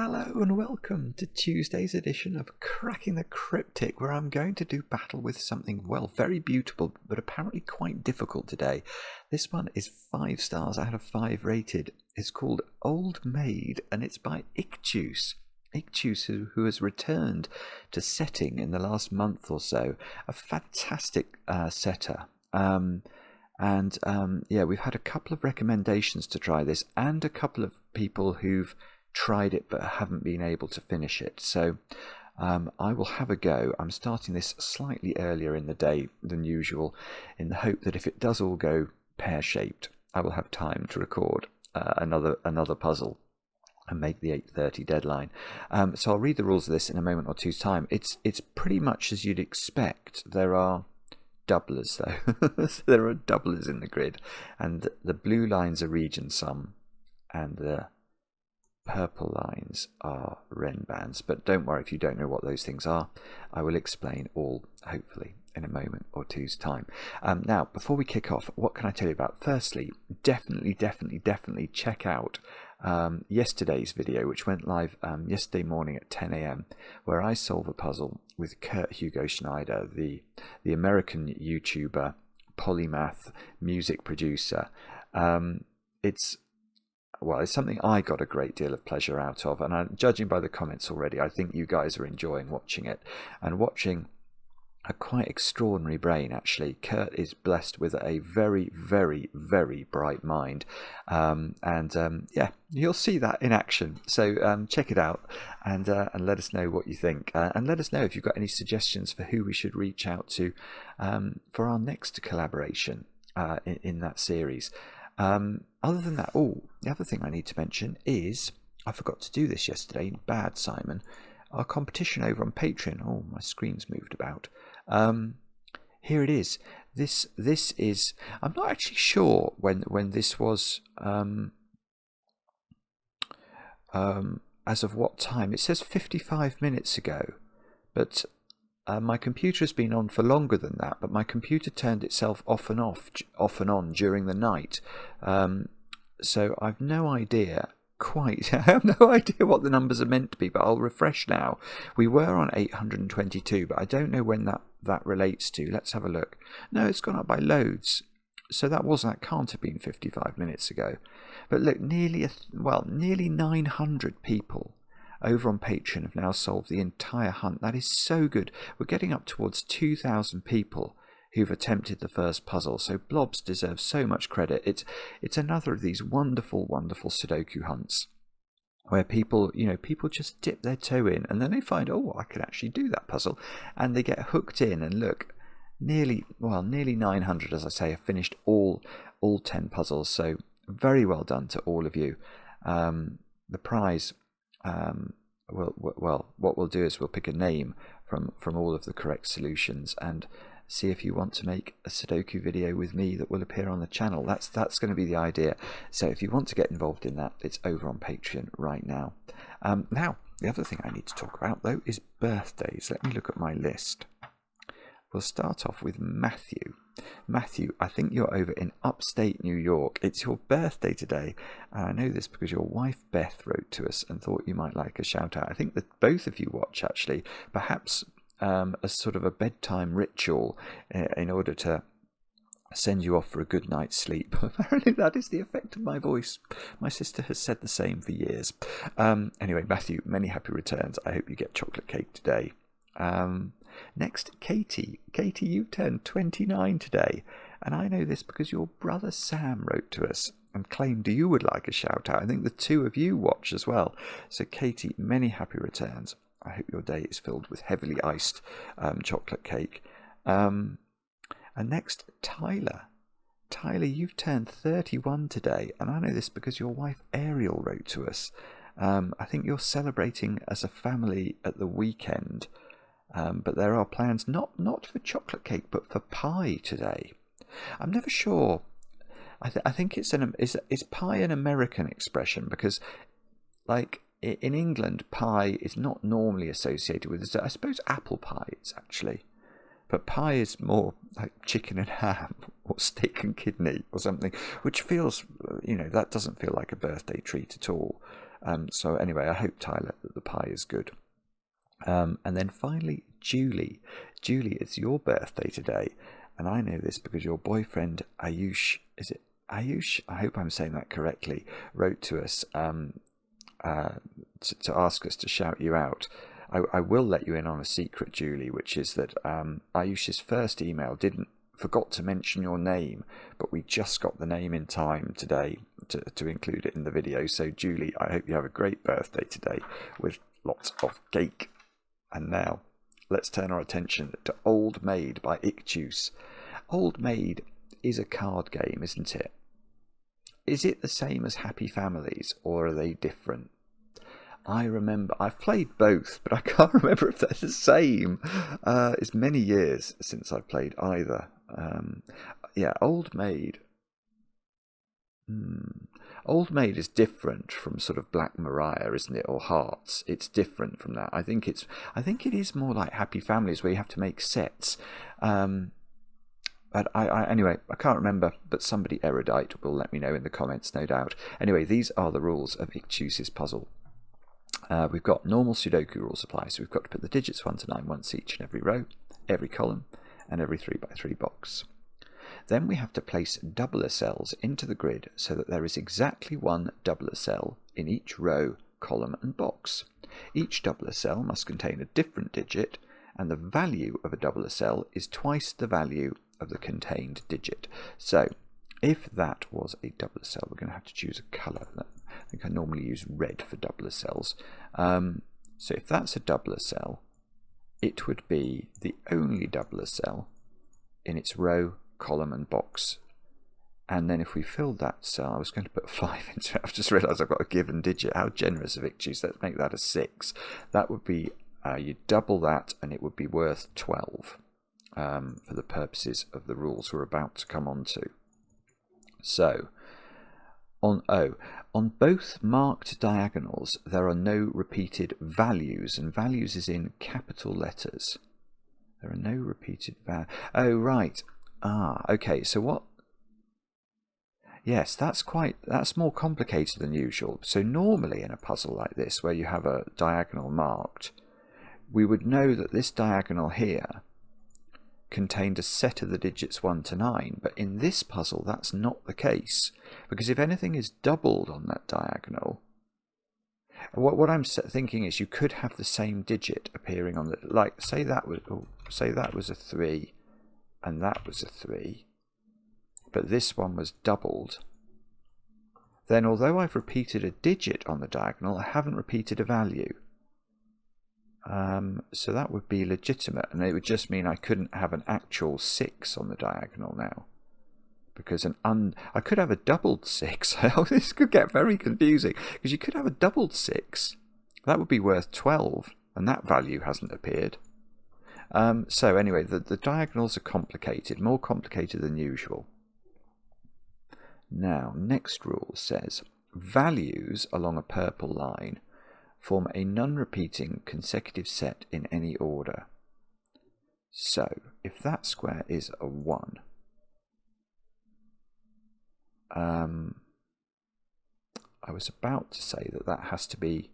Hello and welcome to Tuesday's edition of Cracking the Cryptic, where I'm going to do battle with something, well, very beautiful, but apparently quite difficult today. This one is 5 stars out of 5 rated. It's called Old Maid, and it's by ICHTUES. ICHTUES, who has returned to setting in the last month or so. A fantastic setter. Yeah, we've had a couple of recommendations to try this, and a couple of people who've tried it but haven't been able to finish it. So I will have a go. I'm starting this slightly earlier in the day than usual, in the hope that if it does all go pear-shaped, I will have time to record another puzzle and make the 8:30 deadline. So I'll read the rules of this in a moment or two's time. It's pretty much as you'd expect. There are doublers though. So there are doublers in the grid, and the blue lines are region sum and the purple lines are Ren bands, but don't worry if you don't know what those things are. I will explain all, hopefully, in a moment or two's time. Now, before we kick off, what can I tell you about? Firstly, definitely check out yesterday's video, which went live yesterday morning at 10 a.m, where I solve a puzzle with Kurt Hugo Schneider, the American YouTuber, polymath, music producer. It's something I got a great deal of pleasure out of, and judging by the comments already, I think you guys are enjoying watching it, and watching a quite extraordinary brain, actually. Kurt is blessed with a very bright mind, yeah, you'll see that in action. So check it out and let us know what you think, and let us know if you've got any suggestions for who we should reach out to for our next collaboration in that series. Other than that, the other thing I need to mention is, I forgot to do this yesterday, bad Simon, our competition over on Patreon. Oh, my screen's moved about. Here it is. This is, I'm not actually sure when this was, as of what time. It says 55 minutes ago, but my computer has been on for longer than that, but my computer turned itself off and on during the night. So I've no idea quite. I have no idea what the numbers are meant to be, but I'll refresh now. We were on 822, but I don't know when that relates to. Let's have a look. No, it's gone up by loads. So that can't have been 55 minutes ago. But look, nearly 900 people over on Patreon have now solved the entire hunt. That is so good. We're getting up towards 2,000 people who've attempted the first puzzle. So Blobz deserves so much credit. It's another of these wonderful Sudoku hunts where people just dip their toe in, and then they find, oh, I can actually do that puzzle, and they get hooked in. And look, nearly 900, as I say, have finished all 10 puzzles. So very well done to all of you. The prize, what we'll do is we'll pick a name from all of the correct solutions and see if you want to make a Sudoku video with me that will appear on the channel. That's going to be the idea. So if you want to get involved in that, it's over on Patreon right now. Now, the other thing I need to talk about, though, is birthdays. Let me look at my list. We'll start off with Matthew. Matthew, I think you're over in upstate New York. It's your birthday today. And I know this because your wife Beth wrote to us and thought you might like a shout out. I think that both of you watch, actually, perhaps as sort of a bedtime ritual in order to send you off for a good night's sleep. Apparently that is the effect of my voice. My sister has said the same for years. Anyway, Matthew, many happy returns. I hope you get chocolate cake today. Next, Katie. Katie, you turned 29 today, and I know this because your brother Sam wrote to us and claimed you would like a shout out. I think the two of you watch as well. So Katie, many happy returns. I hope your day is filled with heavily iced chocolate cake. And next, Tyler. Tyler, you've turned 31 today, and I know this because your wife Ariel wrote to us. I think you're celebrating as a family at the weekend, but there are plans not for chocolate cake, but for pie today. I'm never sure. I think is pie an American expression? Because, like, in England, pie is not normally associated with it. I suppose apple pie is actually, but pie is more like chicken and ham or steak and kidney or something, which feels, that doesn't feel like a birthday treat at all. So anyway, I hope, Tyler, that the pie is good. And then finally, Julie. Julie, it's your birthday today, and I know this because your boyfriend Ayush, is it Ayush? I hope I'm saying that correctly, wrote to us to ask us to shout you out. I will let you in on a secret, Julie, which is that Ayush's first email forgot to mention your name, but we just got the name in time today to include it in the video. So Julie, I hope you have a great birthday today with lots of cake. And now let's turn our attention to Old Maid by ICHTUES. Old Maid is a card game, isn't it? Is it the same as Happy Families, or are they different? I remember, I've played both, but I can't remember if they're the same. It's many years since I've played either. Yeah, Old Maid. Old Maid is different from sort of Black Mariah, isn't it, or Hearts? It's different from that. I think it is more like Happy Families, where you have to make sets. But anyway, I can't remember, but somebody erudite will let me know in the comments, no doubt. Anyway, these are the rules of ICHTUES' puzzle. We've got normal Sudoku rules apply, so we've got to put the digits 1 to 9 once each in every row, every column, and every 3x3 box. Then we have to place doubler cells into the grid so that there is exactly one doubler cell in each row, column, and box. Each doubler cell must contain a different digit, and the value of a doubler cell is twice the value of the contained digit. So if that was a doubler cell, we're going to have to choose a colour. I think I normally use red for doubler cells. So if that's a doubler cell, it would be the only doubler cell in its row, column, and box. And then if we filled that cell, I was going to put 5 into it. I've just realised I've got a given digit. How generous of ICHTUES. Let's make that a 6. That would be, you double that and it would be worth 12 for the purposes of the rules we're about to come on to. So, on both marked diagonals, there are no repeated values, and values is in capital letters. There are no repeated values. Oh, right. Okay, so what? Yes, that's more complicated than usual. So normally in a puzzle like this, where you have a diagonal marked, we would know that this diagonal here contained a set of the digits 1 to 9, but in this puzzle that's not the case, because if anything is doubled on that diagonal, what I'm thinking is you could have the same digit appearing on the, like say that was a 3 and that was a 3, but this one was doubled, then although I've repeated a digit on the diagonal, I haven't repeated a value. So that would be legitimate, and it would just mean I couldn't have an actual 6 on the diagonal now, because I could have a doubled 6. This could get very confusing, because you could have a doubled 6. That would be worth 12, and that value hasn't appeared. So anyway, the diagonals are complicated, more complicated than usual. Now, next rule says values along a purple line form a non-repeating consecutive set in any order. So, if that square is a 1, I was about to say that has to be,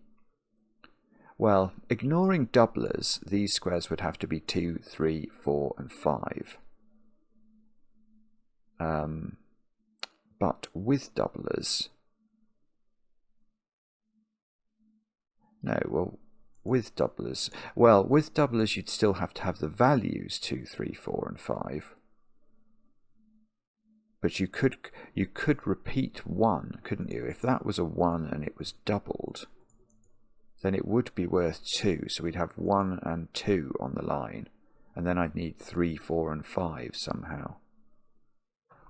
well, ignoring doublers, these squares would have to be 2, 3, 4, and 5. But with doublers, with doublers you'd still have to have the values 2, 3, 4, and 5. But you could repeat 1, couldn't you? If that was a 1 and it was doubled, then it would be worth 2. So we'd have 1 and 2 on the line, and then I'd need 3, 4, and 5 somehow.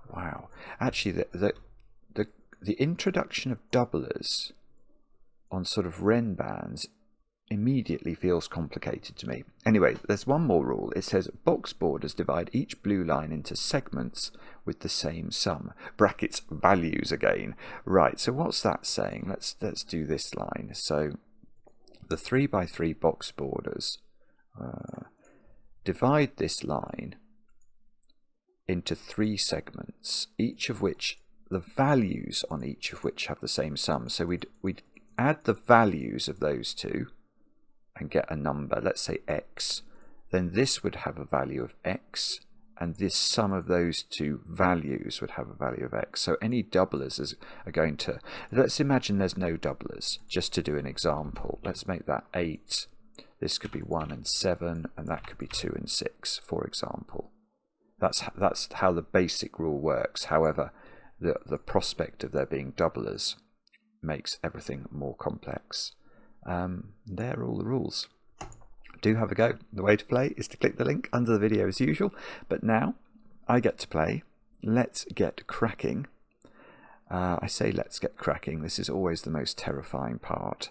Wow. Actually, the introduction of doublers on sort of Ren bands immediately feels complicated to me. Anyway, there's one more rule. It says box borders divide each blue line into segments with the same sum. Brackets values again. Right, so what's that saying? Let's do this line. So the 3x3 box borders divide this line into 3 segments, each of which, the values on each of which have the same sum. So we'd add the values of those two and get a number, let's say x, then this would have a value of x, and this sum of those two values would have a value of x. So any doublers are going to, let's imagine there's no doublers, just to do an example. Let's make that 8. This could be 1 and 7, and that could be 2 and 6, for example. That's how the basic rule works. However, the prospect of there being doublers makes everything more complex. There are all the rules. Do have a go. The way to play is to click the link under the video as usual. But now I get to play. Let's get cracking. I say let's get cracking. This is always the most terrifying part.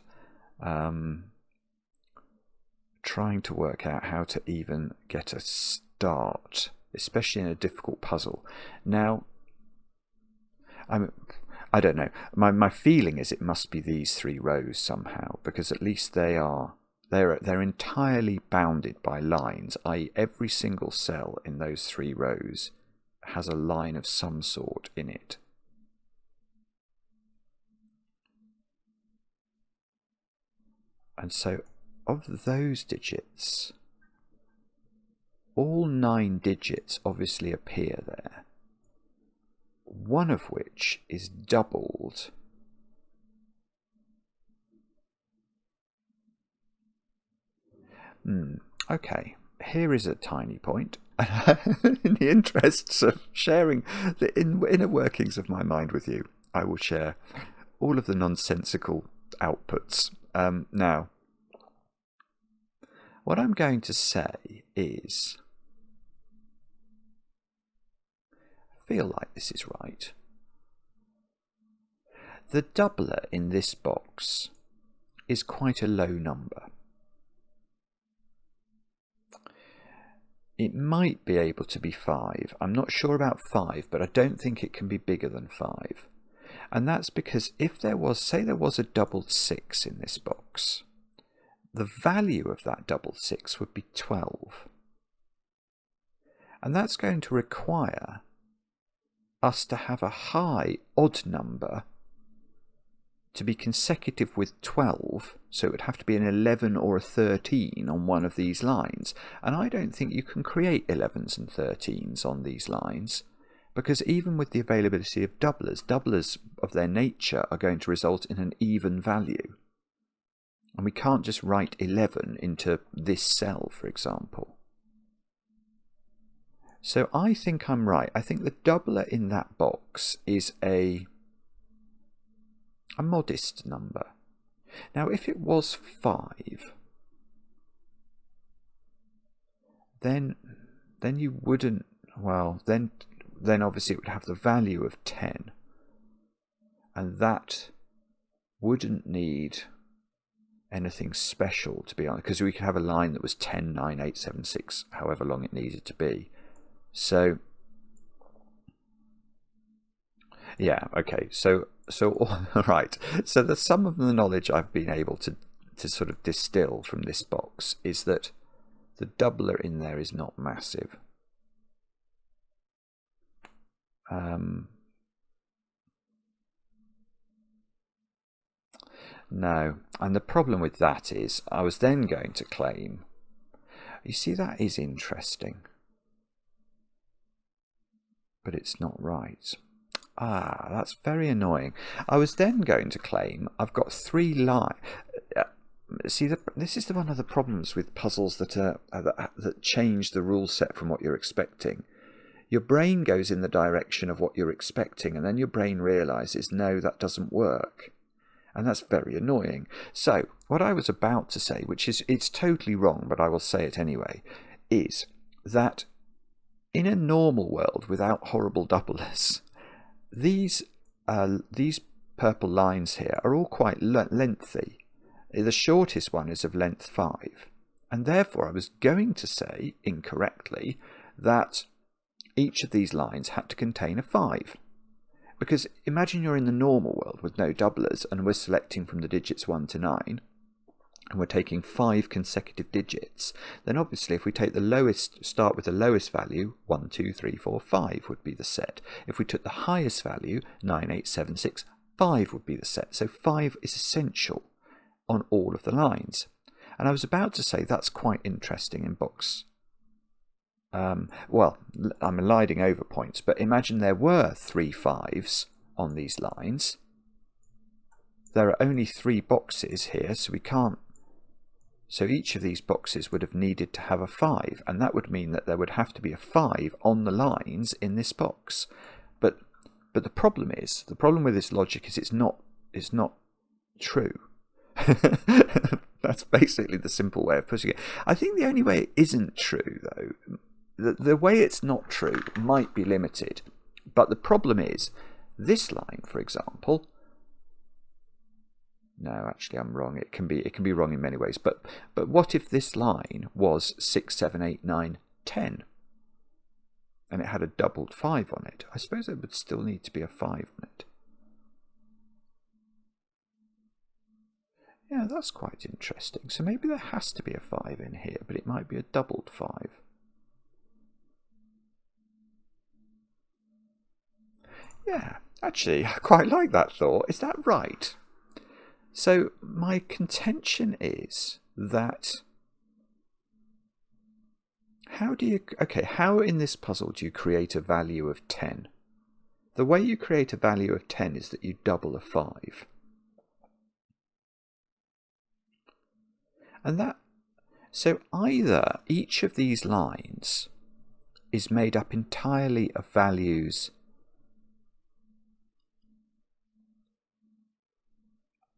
Trying to work out how to even get a start, especially in a difficult puzzle. Now, I don't know. My feeling is it must be these 3 rows somehow, because at least they're entirely bounded by lines, i.e. every single cell in those 3 rows has a line of some sort in it. And so of those digits, all 9 digits obviously appear there, one of which is doubled. Okay, here is a tiny point. In the interests of sharing the inner workings of my mind with you, I will share all of the nonsensical outputs. Now, what I'm going to say is, I feel like this is right. The doubler in this box is quite a low number. It might be able to be 5. I'm not sure about 5, but I don't think it can be bigger than 5. And that's because if there was, say there was a doubled 6 in this box, the value of that doubled 6 would be 12. And that's going to require us to have a high odd number to be consecutive with 12, so it would have to be an 11 or a 13 on one of these lines. And I don't think you can create 11s and 13s on these lines, because even with the availability of doublers of their nature are going to result in an even value. And we can't just write 11 into this cell, for example. So I think I'm right. I think the doubler in that box is a modest number. Now, if it was 5, then you wouldn't, well, then obviously it would have the value of 10. And that wouldn't need anything special, to be honest, because we could have a line that was 10, 9, 8, 7, 6, however long it needed to be. So, yeah, okay, so right, so the sum of the knowledge I've been able to sort of distill from this box is that the doubler in there is not massive. No, and the problem with that is I was then going to claim, you see, that is interesting, but it's not right. Ah, that's very annoying. I was then going to claim I've got 3 lines. See, this is one of the problems with puzzles that change the rule set from what you're expecting. Your brain goes in the direction of what you're expecting, and then your brain realizes, no, that doesn't work. And that's very annoying. So, what I was about to say, which is, it's totally wrong, but I will say it anyway, is that in a normal world without horrible doublers, these purple lines here are all quite lengthy. The shortest one is of length 5. And therefore I was going to say, incorrectly, that each of these lines had to contain a 5. Because imagine you're in the normal world with no doublers, and we're selecting from the digits 1 to 9, and we're taking 5 consecutive digits. Then obviously if we take the lowest, start with the lowest value, 1, 2, 3, 4, 5 would be the set. If we took the highest value, 9, 8, 7, 6, 5 would be the set. So 5 is essential on all of the lines. And I was about to say that's quite interesting in box. Well, I'm eliding over points, but imagine there were 3 5s on these lines. There are only 3 boxes here, so we can't. So each of these boxes would have needed to have a 5, and that would mean that there would have to be a 5 on the lines in this box. But the problem with this logic is it's not true. That's basically the simple way of putting it. I think the only way it isn't true, though, the way it's not true might be limited. But the problem is, this line, for example. No, actually, I'm wrong. It can be wrong in many ways. But what if this line was 6, 7, 8, 9, 10, and it had a doubled 5 on it? I suppose there would still need to be a 5 on it. Yeah, that's quite interesting. So maybe there has to be a 5 in here, but it might be a doubled 5. Yeah, actually, I quite like that thought. Is that right? So my contention is that how in this puzzle do you create a value of 10? The way you create a value of 10 is that you double a 5. And so either each of these lines is made up entirely of values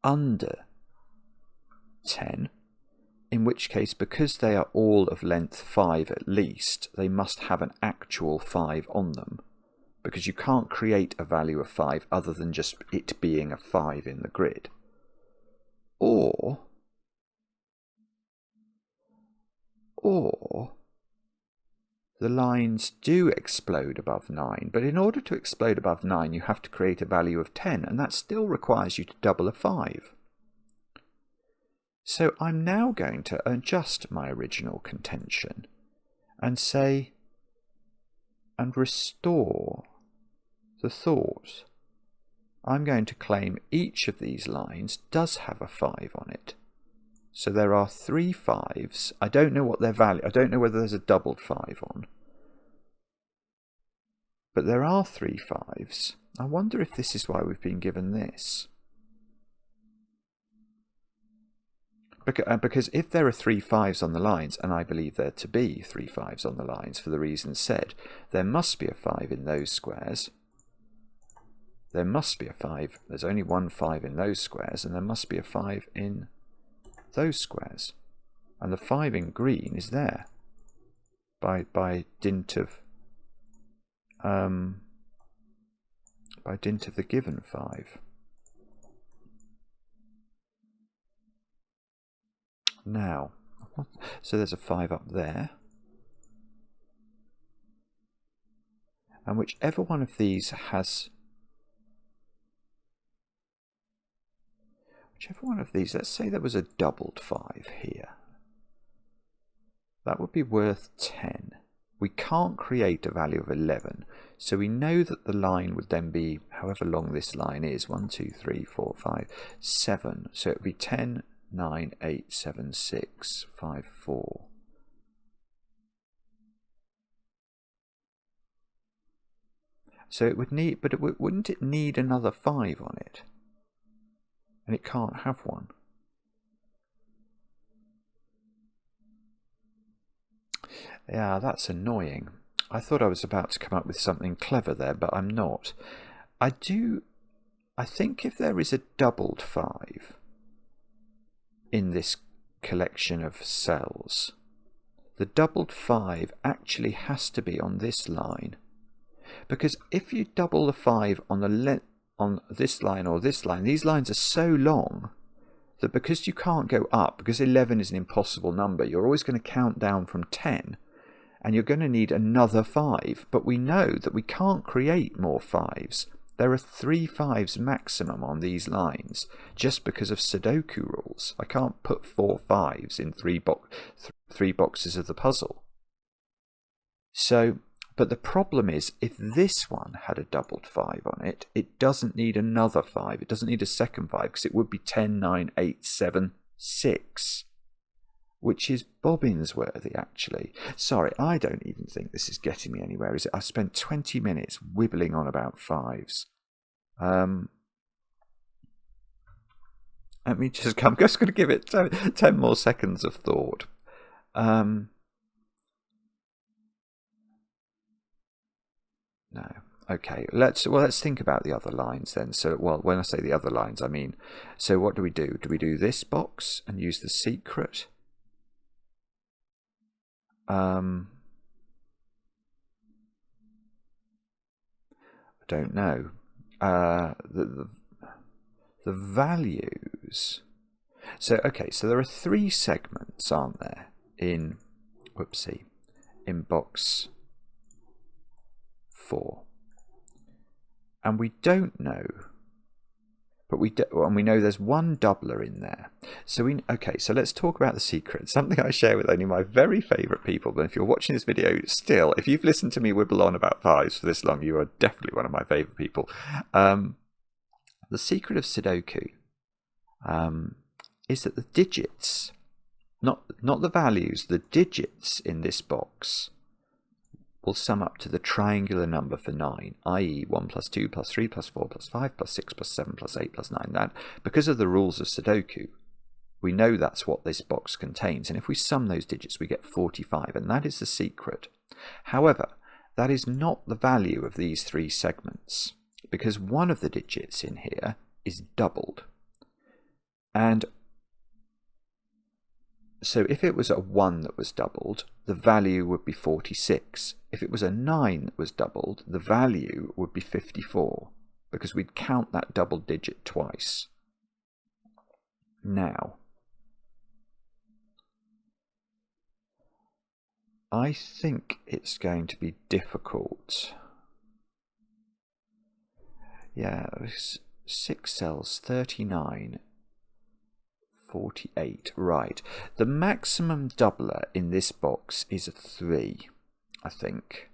under 10, in which case, because they are all of length 5 at least, they must have an actual 5 on them, because you can't create a value of 5 other than just it being a 5 in the grid. Or the lines do explode above 9, but in order to explode above 9 you have to create a value of 10, and that still requires you to double a 5. So I'm now going to adjust my original contention and say, and restore the thought. I'm going to claim each of these lines does have a 5 on it. So there are 3 5s. I don't know what their value. I don't know whether there's a doubled 5 on. But there are 3 5s. I wonder if this is why we've been given this. Because if there are 3 5s on the lines, and I believe there to be 3 5s on the lines for the reasons said, there must be a 5 in those squares. There must be a 5. There's only one 5 in those squares, and there must be a 5 in those squares, and the 5 in green is there by dint of the given 5. Now, so there's a 5 up there, and whichever one of these has let's say there was a doubled 5 here. That would be worth 10. We can't create a value of 11, so we know that the line would then be, however long this line is, 1, 2, 3, 4, 5, 7. So it would be 10, 9, 8, 7, 6, 5, 4. So it would need, but wouldn't it need another 5 on it? And it can't have one. Yeah, that's annoying. I thought I was about to come up with something clever there, but I'm not. I think if there is a doubled 5 in this collection of cells, the doubled 5 actually has to be on this line. Because if you double the 5 on this line or this line, these lines are so long that because you can't go up, because 11 is an impossible number, you're always going to count down from 10, and you're going to need another 5. But we know that we can't create more 5s. There are 3 5s maximum on these lines just because of Sudoku rules. I can't put 4 5s in three boxes of the puzzle. So, But the problem is, if this one had a doubled 5 on it, it doesn't need another 5. It doesn't need a second 5, because it would be 10, 9, 8, 7, 6. Which is bobbins worthy, actually. Sorry, I don't even think this is getting me anywhere, is it? I've spent 20 minutes wibbling on about 5s. Let me just, I'm just going to give it 10 more seconds of thought. No. Okay, let's think about the other lines then. So, well, when I say the other lines, I mean, so what do? Do we do this box and use the secret? I don't know. The values. So, okay, so there are 3 segments, aren't there, in, whoopsie, in box 4. And we don't know, but we know there's one doubler in there. So okay, so let's talk about the secret. Something I share with only my very favourite people. But if you're watching this video still, if you've listened to me wibble on about 5s for this long, you are definitely one of my favourite people. The secret of Sudoku is that the digits, not the values, the digits in this box will sum up to the triangular number for 9, i.e. 1 plus 2 plus 3 plus 4 plus 5 plus 6 plus 7 plus 8 plus 9. That, because of the rules of Sudoku, we know that's what this box contains. And if we sum those digits, we get 45, and that is the secret. However, that is not the value of these 3 segments, because one of the digits in here is doubled. And so if it was a 1 that was doubled, the value would be 46. If it was a 9 that was doubled, the value would be 54, because we'd count that double digit twice. Now, I think it's going to be difficult. Yeah, 6 cells, 39. 48, right. The maximum doubler in this box is a 3, I think.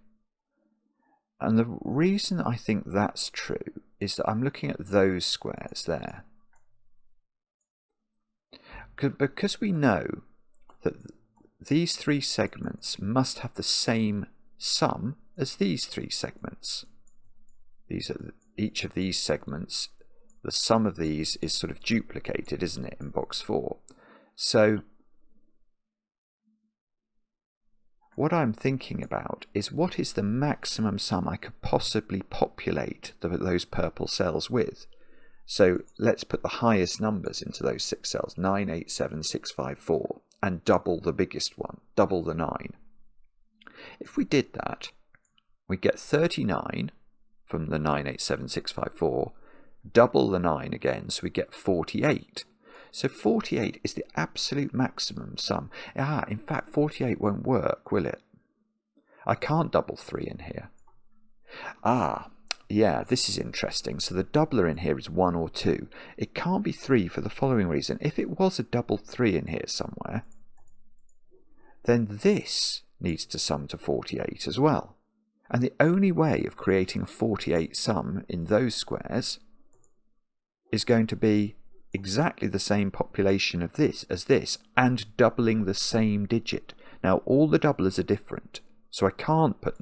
And the reason I think that's true is that I'm looking at those squares there. Because we know that these 3 segments must have the same sum as these 3 segments. These are each of these segments. The sum of these is sort of duplicated, isn't it, in box 4? So what I'm thinking about is, what is the maximum sum I could possibly populate those purple cells with? So let's put the highest numbers into those 6 cells, 9, 8, 7, 6, 5, 4, and double the biggest one, double the 9. If we did that, we get 39 from the 9, 8, 7, 6, 5, 4, double the 9 again, so we get 48. So 48 is the absolute maximum sum. In fact, 48 won't work, will it? I can't double 3 in here. Yeah, this is interesting. So the doubler in here is 1 or 2. It can't be 3 for the following reason. If it was a doubled 3 in here somewhere, then this needs to sum to 48 as well. And the only way of creating a 48 sum in those squares is going to be exactly the same population of this as this, and doubling the same digit. Now all the doublers are different, so I can't put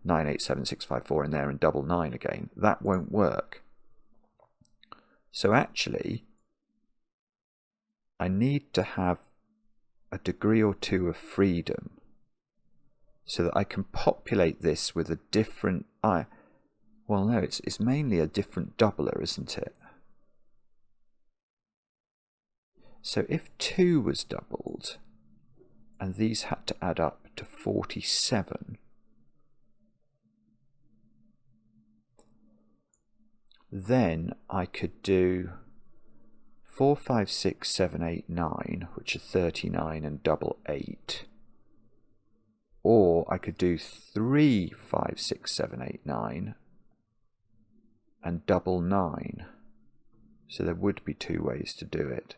9, 8, 7, 6, 5, 4 in there and double 9 again. That won't work. So actually, I need to have a degree or 2 of freedom so that I can populate this with a different... well, no, it's mainly a different doubler, isn't it? So if 2 was doubled, and these had to add up to 47, then I could do 4, 5, 6, 7, 8, 9, which are 39, and double 8. Or I could do 3, 5, 6, 7, 8, 9, and double 9. So there would be 2 ways to do it.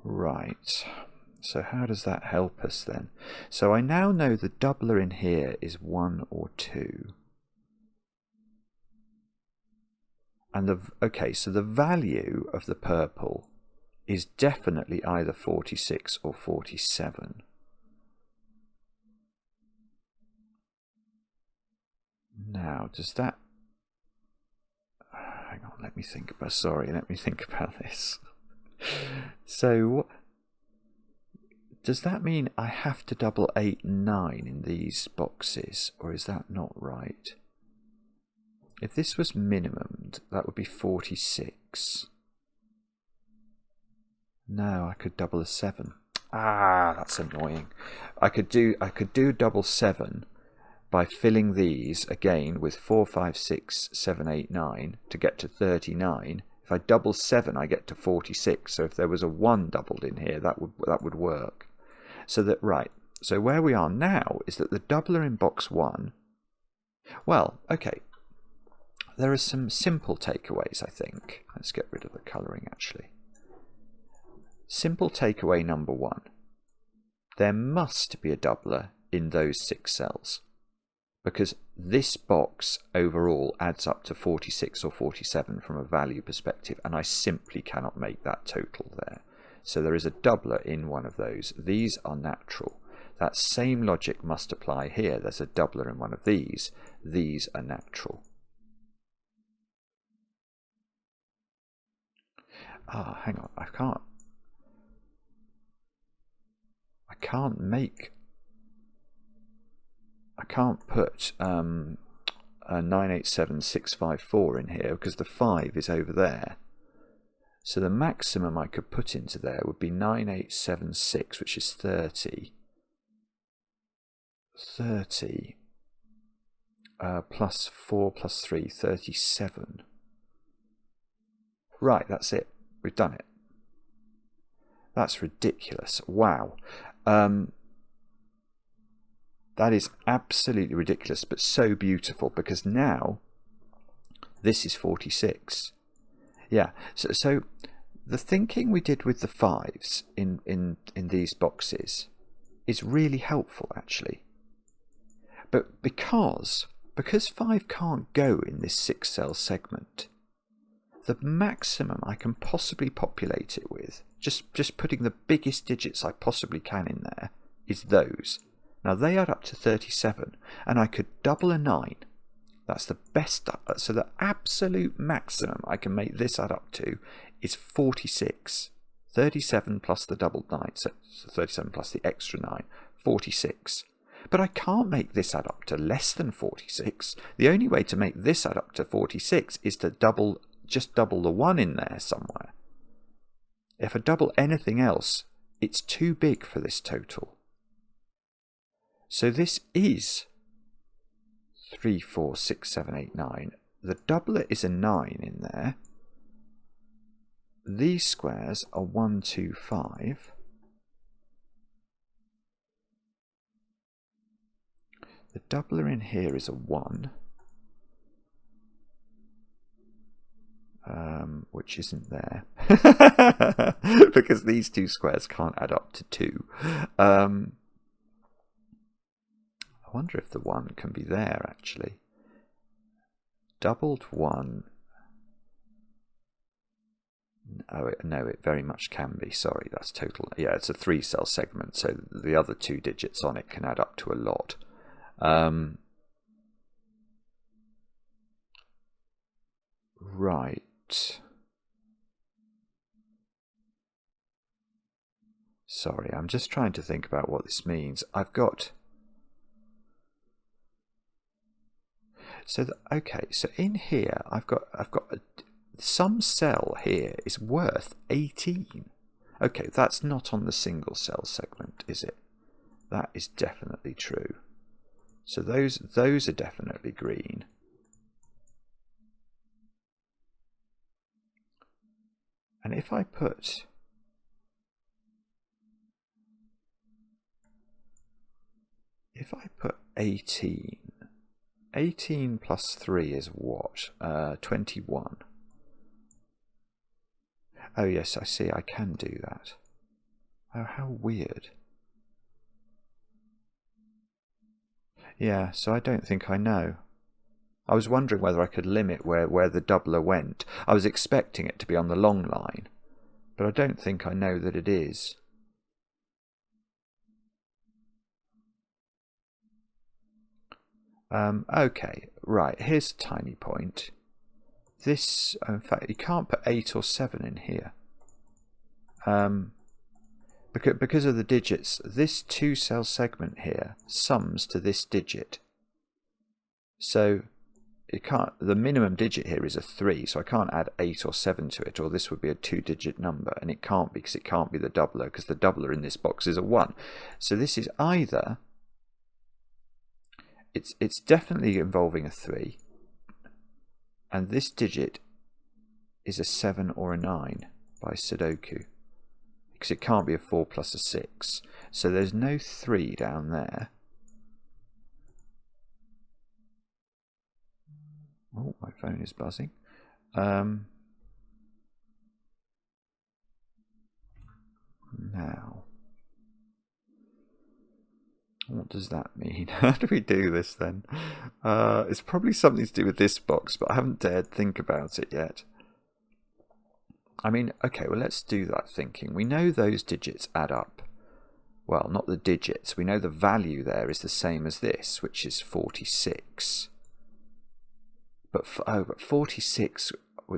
Right. So how does that help us then? So I now know the doubler in here is 1 or 2. And okay, so the value of the purple is definitely either 46 or 47. Now, does that... Hang on, let me think about... Sorry, let me think about this. So, does that mean I have to double 8 and 9 in these boxes, or is that not right? If this was minimum, that would be 46. No, I could double a 7. Ah, that's annoying. I could do double 7 by filling these again with 4, 5, 6, 7, 8, 9 to get to 39. If I double 7, I get to 46. So if there was a 1 doubled in here, that would work. So that, right, so where we are now is that the doubler in box 1, well, okay, there are some simple takeaways, I think. Let's get rid of the colouring, actually. Simple takeaway number 1. There must be a doubler in those 6 cells, because this box overall adds up to 46 or 47 from a value perspective, and I simply cannot make that total there. So there is a doubler in one of those. These are natural. That same logic must apply here. There's a doubler in one of these. These are natural. Ah, hang on. I can't put a 987654 in here because the 5 is over there. So the maximum I could put into there would be 9876, which is 30. 30 plus 4 plus 3, 37. Right, that's it. We've done it. That's ridiculous. Wow. That is absolutely ridiculous, but so beautiful, because now this is 46. Yeah, so the thinking we did with the 5s in these boxes is really helpful, actually. But because 5 can't go in this 6-cell segment, the maximum I can possibly populate it with, just putting the biggest digits I possibly can in there, is those. Now they add up to 37, and I could double a 9. That's the best. So the absolute maximum I can make this add up to is 46. 37 plus the doubled 9, so 37 plus the extra 9, 46. But I can't make this add up to less than 46. The only way to make this add up to 46 is to just double the 1 in there somewhere. If I double anything else, it's too big for this total. So this is 3, 4, 6, 7, 8, 9. The doubler is a 9 in there. These squares are 1, 2, 5. The doubler in here is a 1. Which isn't there. Because these two squares can't add up to 2. I wonder if the 1 can be there, actually. Doubled 1. Oh, no, it very much can be. Sorry, that's total. Yeah, it's a 3-cell segment, so the other 2 digits on it can add up to a lot. Right. Sorry, I'm just trying to think about what this means. I've got... So okay, so in here I've got some cell here is worth 18. Okay, that's not on the single cell segment, is it? That is definitely true. So those are definitely green. And if I put 18, 18 plus 3 is what? 21. Oh yes, I see, I can do that. Oh, how weird. Yeah, so I don't think I know. I was wondering whether I could limit where the doubler went. I was expecting it to be on the long line, but I don't think I know that it is. Okay, right, here's a tiny point. This, in fact, you can't put 8 or 7 in here. Because of the digits, this 2-cell segment here sums to this digit. So it can't, the minimum digit here is a 3, so I can't add 8 or 7 to it, or this would be a 2-digit number, and it can't be, because it can't be the doubler, because the doubler in this box is a 1. So this is either, it's definitely involving a 3, and this digit is a 7 or a 9 by Sudoku, because it can't be a 4 plus a 6. So there's no 3 down there. Oh, my phone is buzzing. Now, what does that mean? How do we do this then? It's probably something to do with this box, but I haven't dared think about it yet. I mean, okay, well, let's do that thinking. We know those digits add up. Well, not the digits. We know the value there is the same as this, which is 46. But 46,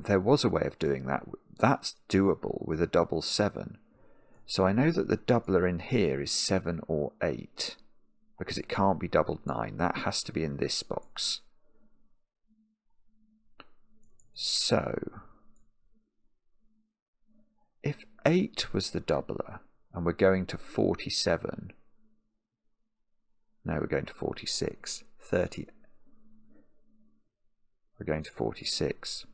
there was a way of doing that. That's doable with a double 7. So I know that the doubler in here is 7 or 8, because it can't be doubled 9. That has to be in this box. So if 8 was the doubler, and we're going to 47, no, we're going to 46, 30, we're going to 46.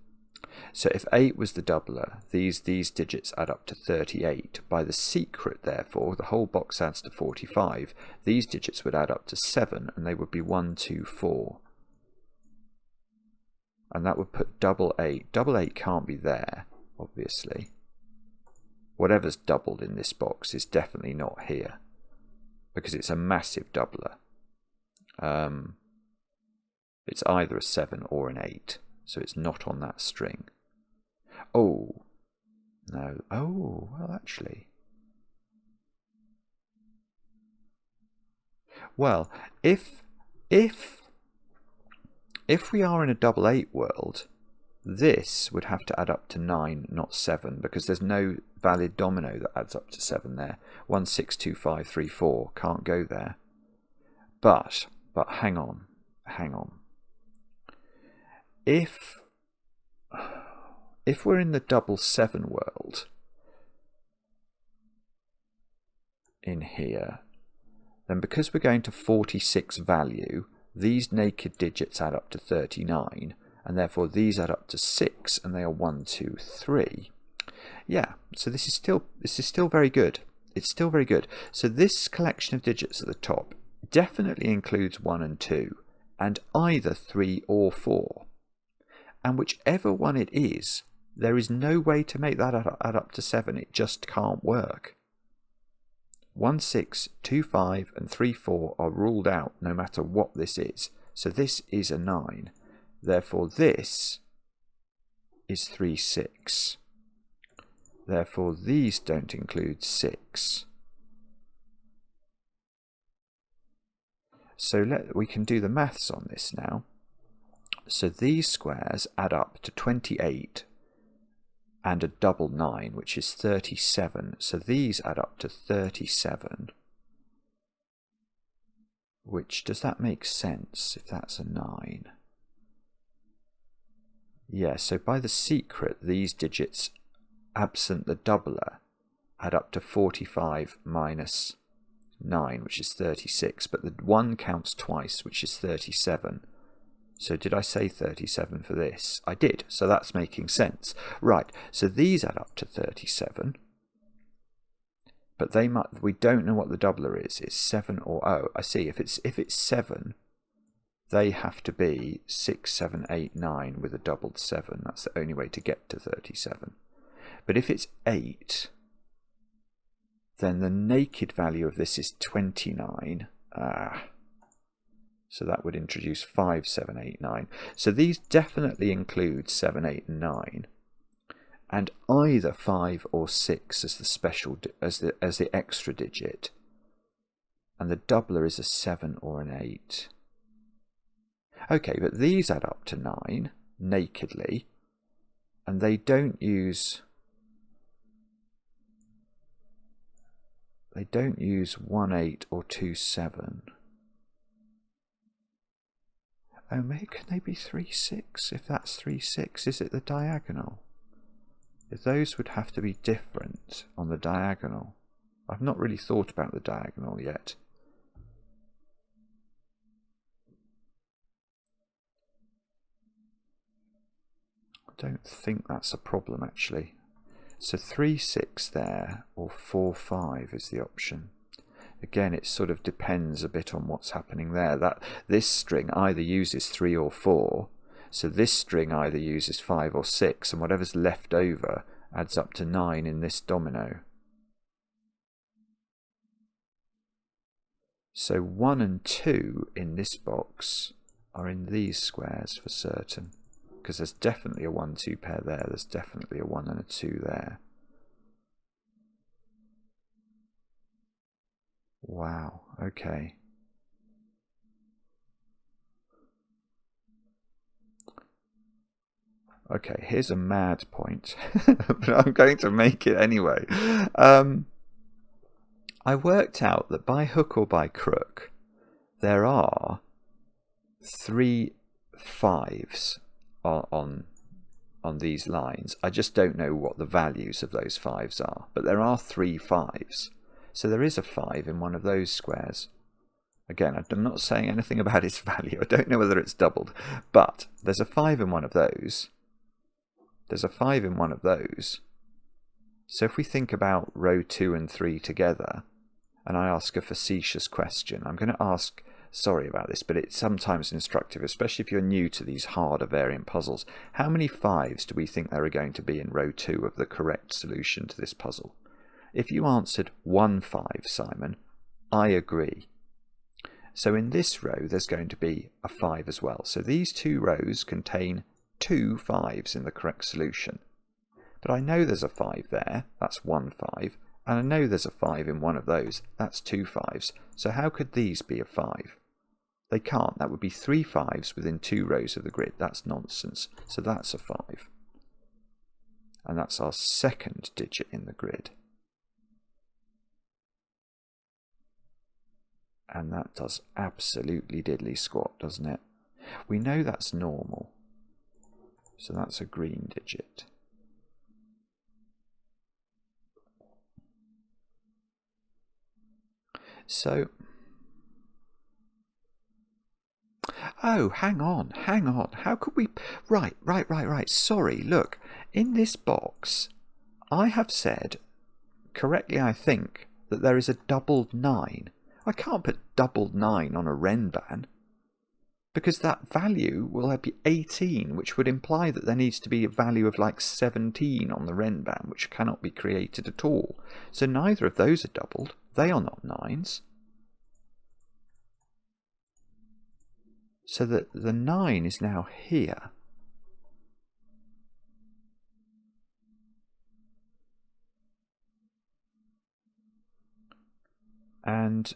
So if 8 was the doubler, these digits add up to 38. By the secret, therefore, the whole box adds to 45. These digits would add up to 7, and they would be 1, 2, 4. And that would put double 8. Double 8 can't be there, obviously. Whatever's doubled in this box is definitely not here, because it's a massive doubler. It's either a 7 or an 8, so it's not on that string. Oh, no. Oh, well, actually. Well, if we are in a double 8 world, this would have to add up to 9, not 7, because there's no valid domino that adds up to 7 there. 1, 6, 2, 5, 3, 4 can't go there. But hang on. If we're in the double 7 world in here, then because we're going to 46 value, these naked digits add up to 39, and therefore these add up to 6, and they are 1, 2, 3. Yeah, so this is still very good. It's still very good. So this collection of digits at the top definitely includes 1 and 2, and either 3 or 4. And whichever one it is, there is no way to make that add up to 7. It just can't work. 1, 6, 2, 5, and 3, 4 are ruled out no matter what this is. So this is a 9. Therefore this is 3, 6. Therefore these don't include 6. So we can do the maths on this now. So these squares add up to 28 and a double 9, which is 37. So these add up to 37. Which, does that make sense if that's a 9? Yeah, so by the secret, these digits, absent the doubler, add up to 45 minus 9, which is 36. But the 1 counts twice, which is 37. So did I say 37 for this? I did, so that's making sense. Right, so these add up to 37. But we don't know what the doubler is. It's 7 or oh, I see. If it's 7, they have to be 6, 7, 8, 9 with a doubled 7. That's the only way to get to 37. But if it's 8, then the naked value of this is 29. So that would introduce 5, 7, 8, 9. So these definitely include 7, 8, and 9. And either 5 or 6 as the special as the extra digit. And the doubler is a 7 or an 8. Okay, but these add up to 9 nakedly, and they don't use 1, 8 or 2, 7. Oh, maybe can they be 3, 6? If that's 3, 6, is it the diagonal? If those would have to be different on the diagonal. I've not really thought about the diagonal yet. I don't think that's a problem actually. So 3, 6 there, or 4, 5 is the option. Again, it sort of depends a bit on what's happening there. This string either uses 3 or 4, so this string either uses 5 or 6, and whatever's left over adds up to 9 in this domino. So 1 and 2 in this box are in these squares for certain, because there's definitely a 1, 2 pair there, there's definitely a 1 and a 2 there. Wow, okay. Okay, here's a mad point, but I'm going to make it anyway. I worked out that by hook or by crook, there are 3 5s on these lines. I just don't know what the values of those 5s are, but there are 3 5s. So there is a 5 in one of those squares. Again, I'm not saying anything about its value. I don't know whether it's doubled, but there's a 5 in one of those. There's a 5 in one of those. So if we think about row 2 and 3 together, and I ask a facetious question, I'm going to ask, sorry about this, but it's sometimes instructive, especially if you're new to these harder variant puzzles. How many 5s do we think there are going to be in row 2 of the correct solution to this puzzle? If you answered 1 5, Simon, I agree. So in this row, there's going to be a 5 as well. So these 2 rows contain 2 5s in the correct solution. But I know there's a 5 there, that's 1 5, and I know there's a 5 in one of those, that's 2 5s. So how could these be a 5? They can't. That would be 3 5s within 2 rows of the grid. That's nonsense. So that's a 5. And that's our second digit in the grid. And that does absolutely diddly squat, doesn't it? We know that's normal. So that's a green digit. So, oh, hang on. How could we... Right. Sorry, look. In this box, I have said, correctly I think, that there is a doubled 9. I can't put doubled 9 on a Renban, because that value will be 18, which would imply that there needs to be a value of like 17 on the Renban, which cannot be created at all. So neither of those are doubled. They are not 9s. So that the 9 is now here. And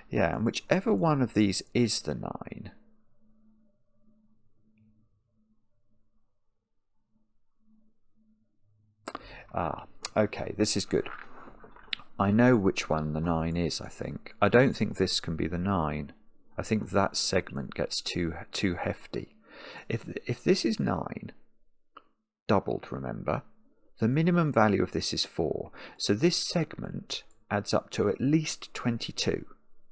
yeah, and whichever one of these is the 9, okay, this is good. I know which one the 9 is, I think. I don't think this can be the 9. I think that segment gets too hefty. If this is 9, doubled, remember, the minimum value of this is 4. So this segment adds up to at least 22.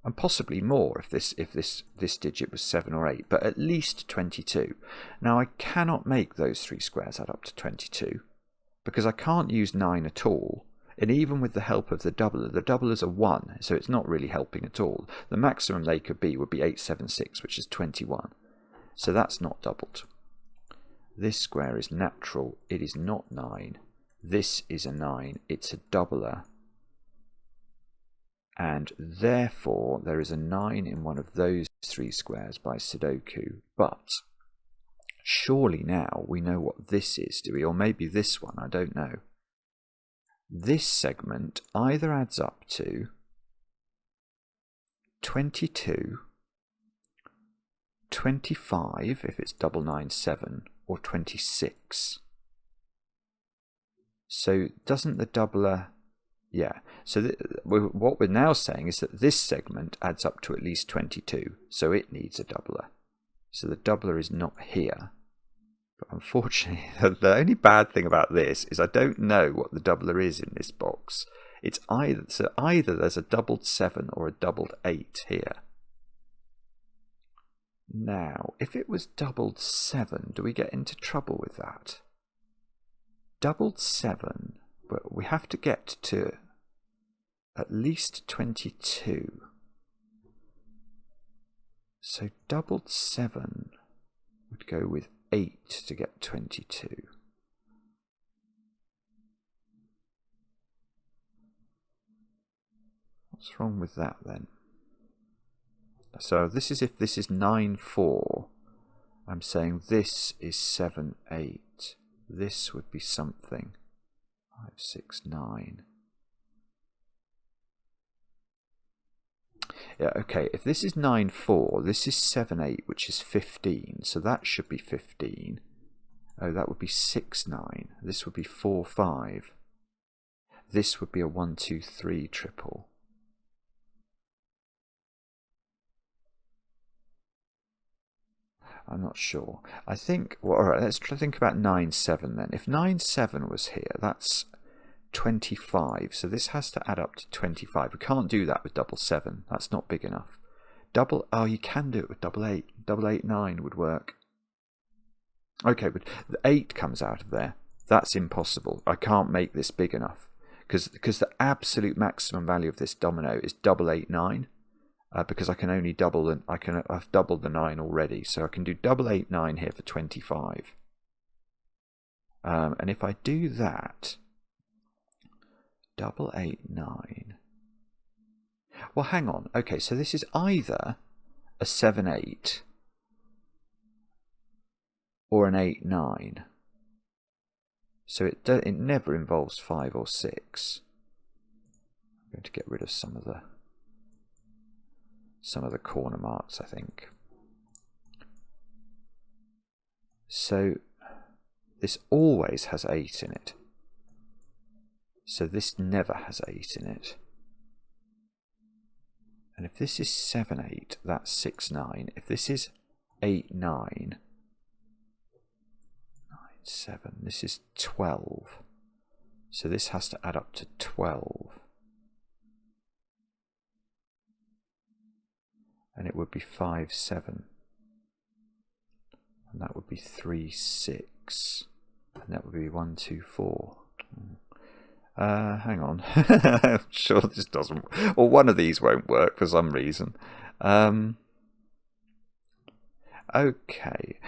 And possibly more if this digit was 7 or 8, but at least 22. Now I cannot make those 3 squares add up to 22, because I can't use 9 at all, and even with the help of the doubler's a 1, so it's not really helping at all. The maximum they could be would be 8, 7, 6, which is 21. So that's not doubled. This square is natural, it is not 9, this is a 9, it's a doubler, and therefore there is a 9 in one of those 3 squares by Sudoku. But surely now we know what this is, do we? Or maybe this one, I don't know. This segment either adds up to 22, 25 if it's 997, or 26. So doesn't the doubler... Yeah, so what we're now saying is that this segment adds up to at least 22, so it needs a doubler. So the doubler is not here. But unfortunately, the only bad thing about this is I don't know what the doubler is in this box. It's either there's a doubled 7 or a doubled 8 here. Now, if it was doubled 7, do we get into trouble with that? Doubled 7, but we have to get to at least 22. So doubled 7 would go with 8 to get 22. What's wrong with that then? So this is if this is 9, 4. I'm saying this is 7, 8. This would be something. 5, 6, 9. Yeah, okay, if this is 9, 4, this is 7, 8, which is 15, so that should be 15. Oh, that would be 6, 9. This would be 4, 5. This would be a 1, 2, 3 triple. I'm not sure. I think, well, alright, let's try to think about 9, 7 then. If 9, 7 was here, that's 25, so this has to add up to 25. We can't do that with double 7, that's not big enough. Oh, you can do it with double 8. Double 8, 9 would work. Okay, but the 8 comes out of there. That's impossible. I can't make this big enough. Because the absolute maximum value of this domino is double 8, 9. Because I can only double, I've doubled the 9 already, so I can do double 8, 9 here for 25. And if I do that, double 8, 9. Well, hang on. Okay, so this is either a 7, 8 or an 8, 9. So it never involves 5 or 6. I'm going to get rid of some of the corner marks, I think. So this always has 8 in it. So this never has 8 in it. And if this is 7, 8, that's 6, 9. If this is 8, 9, 9, 7, this is 12. So this has to add up to 12. And it would be 5, 7. And that would be 3, 6. And that would be 1, 2, 4. Hang on. I'm sure this doesn't... Or one of these won't work for some reason. Okay.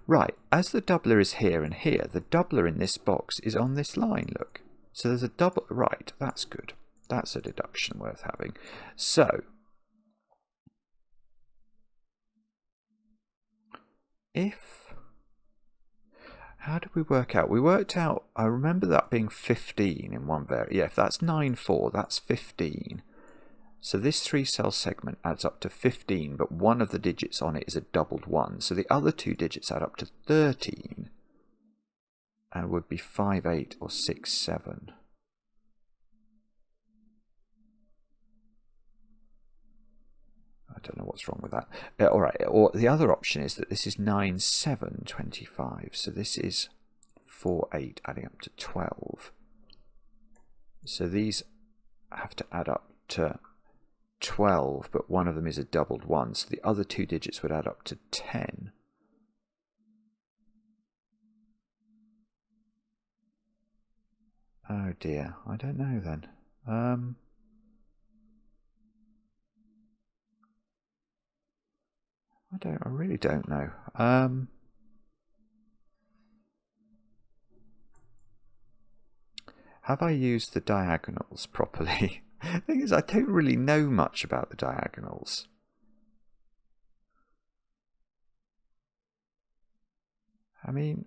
Right. As the doubler is here and here, the doubler in this box is on this line, look. So there's a double... Right, that's good. That's a deduction worth having. So... How did we work out? We worked out, I remember that being 15 in one variable. Yeah, if that's 9, 4, that's 15. So this 3-cell segment adds up to 15, but one of the digits on it is a doubled 1. So the other 2 digits add up to 13. And would be 5, 8 or 6, 7. I don't know what's wrong with that. All right, or the other option is that this is 9, 7, 25. So this is 4, 8, adding up to 12. So these have to add up to 12, but one of them is a doubled 1. So the other 2 digits would add up to 10. Oh dear, I don't know then. I really don't know. Have I used the diagonals properly? The thing is, I don't really know much about the diagonals. I mean,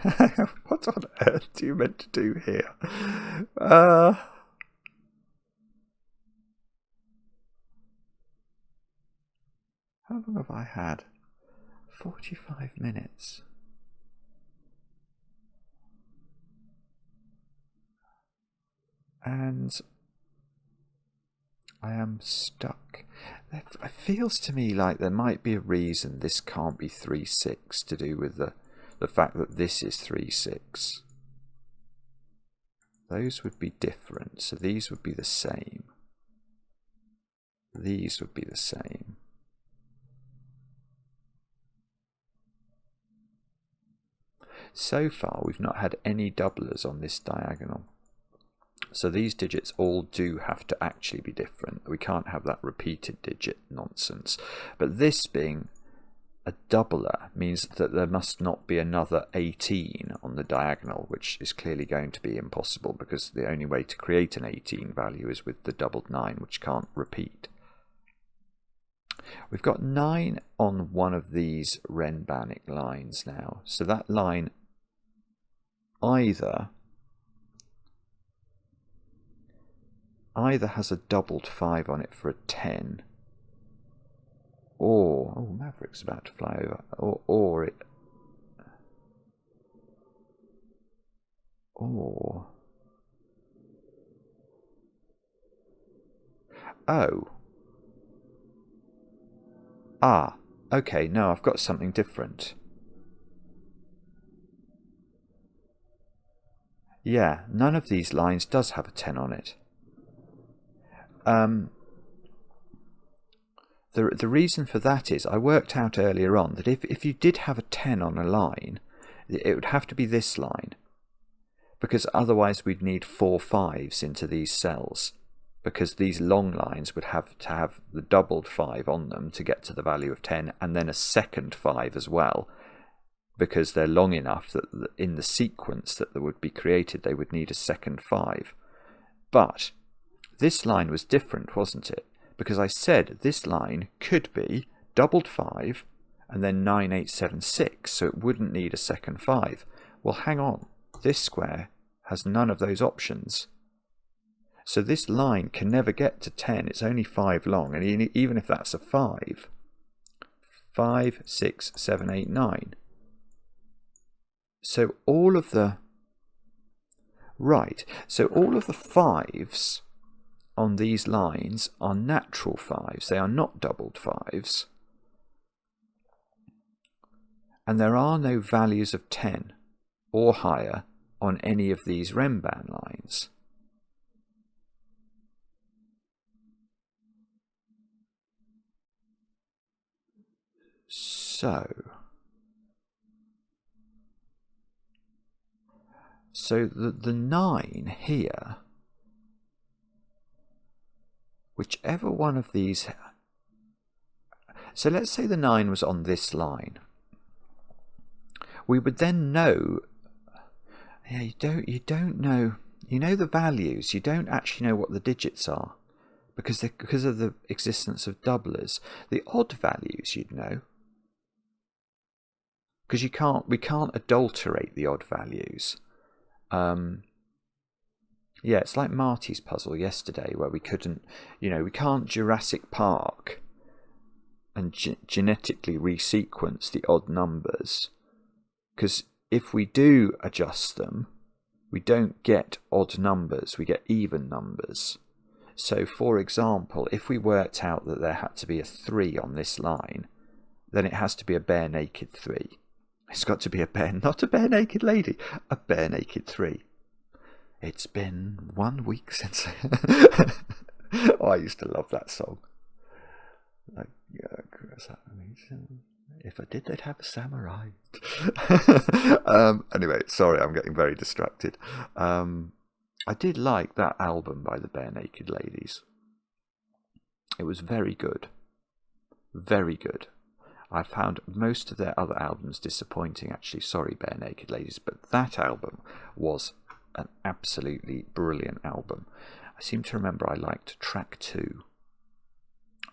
what on earth are you meant to do here? How long have I had? 45 minutes. And I am stuck. It feels to me like there might be a reason this can't be 3/6 to do with the fact that this is 3/6. Those would be different, so these would be the same. These would be the same. So far, we've not had any doublers on this diagonal. So these digits all do have to actually be different. We can't have that repeated digit nonsense. But this being a doubler means that there must not be another 18 on the diagonal, which is clearly going to be impossible because the only way to create an 18 value is with the doubled 9, which can't repeat. We've got 9 on one of these Renbanic lines now. So that line either has a doubled 5 on it for a 10, or oh, Maverick's about to fly over, or okay, no, I've got something different. Yeah, none of these lines does have a 10 on it. The reason for that is I worked out earlier on that if you did have a 10 on a line, it would have to be this line, because otherwise we'd need 4 5s into these cells, because these long lines would have to have the doubled 5 on them to get to the value of 10, and then a second 5 as well, because they're long enough that in the sequence that would be created they would need a second 5. But this line was different, wasn't it? Because I said this line could be doubled 5 and then 9 8 7 6, so it wouldn't need a second 5. Well, hang on, this square has none of those options. So this line can never get to 10, it's only 5 long, and even if that's a 5, 5 6 7 8 9. So all of the so all of the 5s on these lines are natural 5s, they are not doubled 5s, and there are no values of 10 or higher on any of these Renban lines. So the 9 here, whichever one of these, so let's say the 9 was on this line, we would then know, yeah, you don't know, you know the values, you don't actually know what the digits are, because of the existence of doublers. The odd values you'd know, because we can't adulterate the odd values. Yeah, it's like Marty's puzzle yesterday, where we couldn't, we can't Jurassic Park and genetically resequence the odd numbers, because if we do adjust them, we don't get odd numbers, we get even numbers. So, for example, if we worked out that there had to be a 3 on this line, then it has to be a bare naked 3. It's got to be not a bare naked lady, a bare naked 3. It's been 1 week since. Oh, I used to love that song. Like, if I did, they'd have a samurai. Anyway, sorry, I'm getting very distracted. I did like that album by the Bare Naked Ladies. It was very good. Very good. I found most of their other albums disappointing, actually. Sorry, Bare Naked Ladies, but that album was an absolutely brilliant album. I seem to remember I liked track 2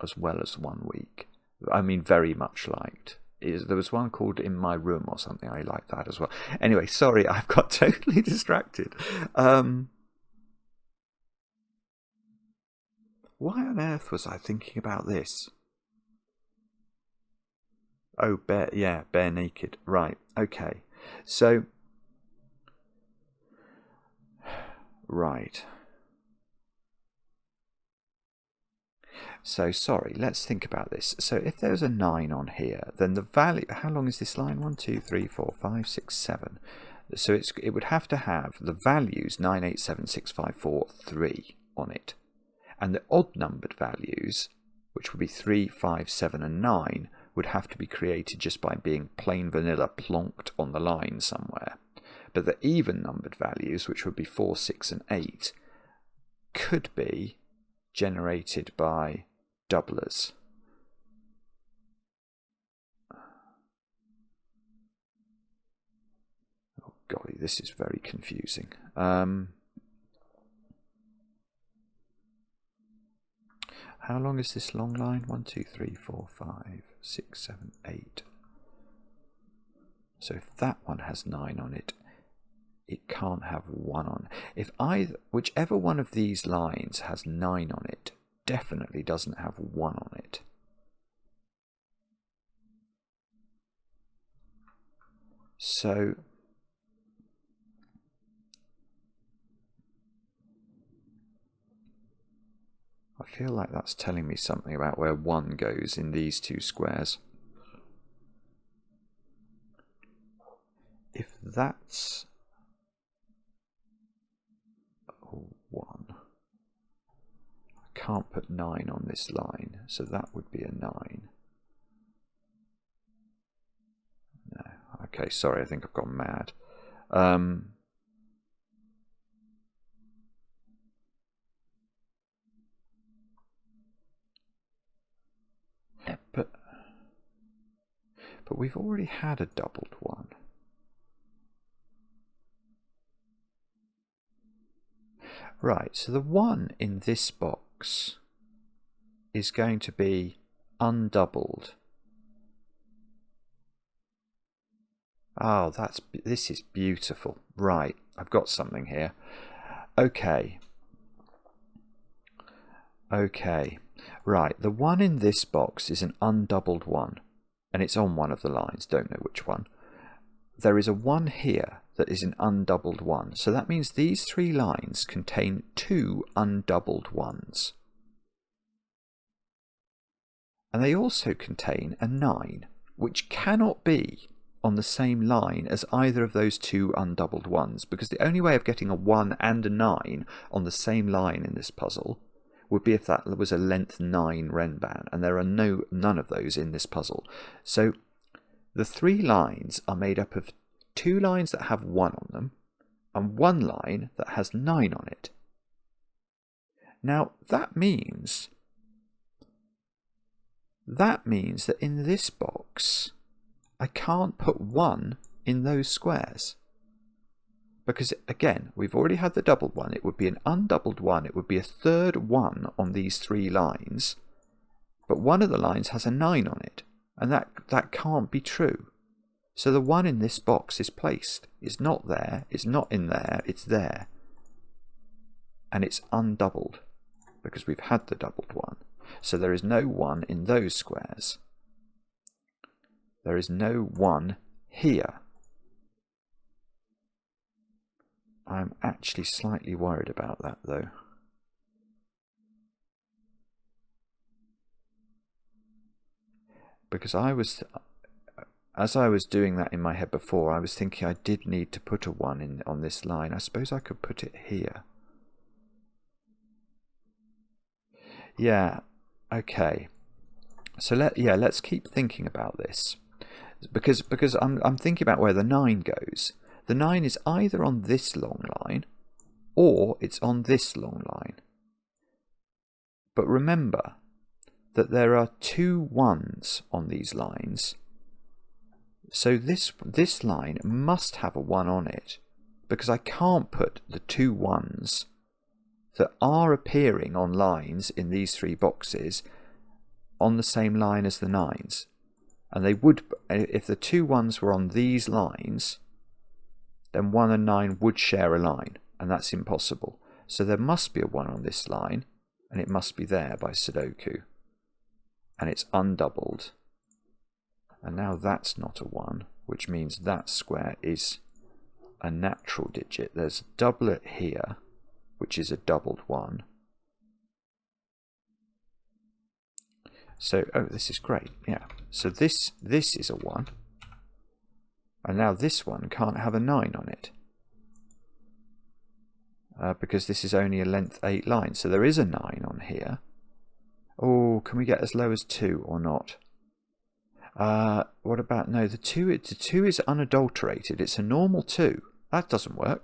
as well as 1 week. I mean, very much liked. There was one called In My Room or something. I liked that as well. Anyway, sorry, I've got totally distracted. Why on earth was I thinking about this? Oh, bare naked. Right, okay. So, right. So, sorry, let's think about this. So, if there's a 9 on here, then the value... How long is this line? 1, 2, 3, 4, 5, 6, 7. So, it would have to have the values 9, 8, 7, 6, 5, 4, 3 on it. And the odd-numbered values, which would be 3, 5, 7, and 9, would have to be created just by being plain vanilla plonked on the line somewhere. But the even-numbered values, which would be 4, 6, and 8, could be generated by doublers. Oh golly, this is very confusing. How long is this long line? 1, 2, 3, 4, 5, 6, 7, 8. So if that one has 9 on it, it can't have 1 on. If whichever one of these lines has 9 on it, definitely doesn't have 1 on it. So I feel like that's telling me something about where 1 goes in these 2 squares. If that's 1, I can't put 9 on this line, so that would be a 9. No, okay, sorry, I think I've gone mad. But we've already had a doubled 1. Right, so the 1 in this box is going to be undoubled. Oh, this is beautiful. Right, I've got something here. Okay. Right, the 1 in this box is an undoubled 1, and it's on one of the lines, don't know which one. There is a 1 here that is an undoubled 1, so that means these 3 lines contain 2 undoubled 1s. And they also contain a 9, which cannot be on the same line as either of those 2 undoubled 1s, because the only way of getting a 1 and a 9 on the same line in this puzzle would be if that was a length 9 renban, and there are none of those in this puzzle. So the 3 lines are made up of 2 lines that have 1 on them, and 1 line that has 9 on it. Now that means that in this box I can't put 1 in those squares. Because again, we've already had the doubled 1, it would be an undoubled 1, it would be a third 1 on these 3 lines, but one of the lines has a 9 on it, and that can't be true. So the 1 in this box is placed. It's not there, it's not in there, it's there. And it's undoubled, because we've had the doubled 1. So there is no 1 in those squares. There is no 1 here. I'm actually slightly worried about that though. Because as I was doing that in my head before, I was thinking I did need to put a 1 on this line. I suppose I could put it here. Yeah, okay. So let's keep thinking about this. Because I'm thinking about where the 9 goes. The 9 is either on this long line or it's on this long line. But remember that there are 2 1s on these lines. So this line must have a 1 on it because I can't put the 2 1s that are appearing on lines in these 3 boxes on the same line as the 9s. And they would, if the 2 1s were on these lines, then 1 and 9 would share a line, and that's impossible. So there must be a 1 on this line, and it must be there by Sudoku. And it's undoubled. And now that's not a 1, which means that square is a natural digit. There's a doublet here, which is a doubled 1. So, oh, this is great, yeah. So this is a 1. And now this one can't have a 9 on it. Because this is only a length 8 line. So there is a 9 on here. Oh, can we get as low as 2 or not? What about, no, the 2 is unadulterated. It's a normal 2. That doesn't work.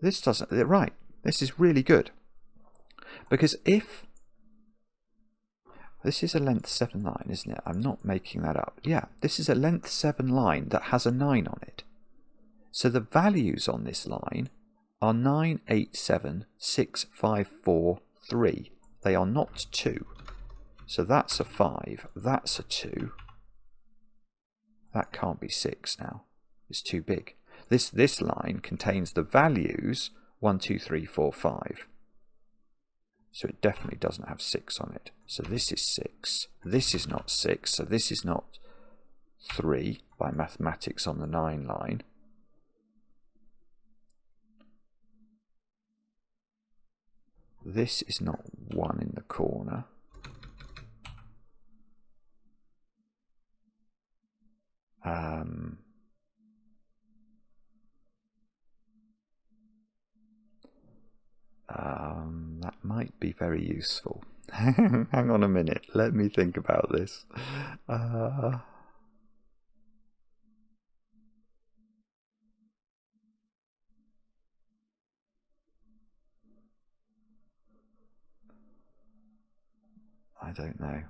This doesn't, right, this is really good. Because if, this is a length 7 line, isn't it? I'm not making that up. Yeah, this is a length 7 line that has a 9 on it. So the values on this line are 9, 8, 7, 6, 5, 4, 3. They are not 2. So that's a 5. That's a 2. That can't be 6 now. It's too big. This line contains the values 1, 2, 3, 4, 5. So it definitely doesn't have 6 on it. So this is 6. This is not 6. So this is not 3 by mathematics on the 9 line. This is not 1 in the corner. That might be very useful. Hang on a minute, let me think about this. I don't know.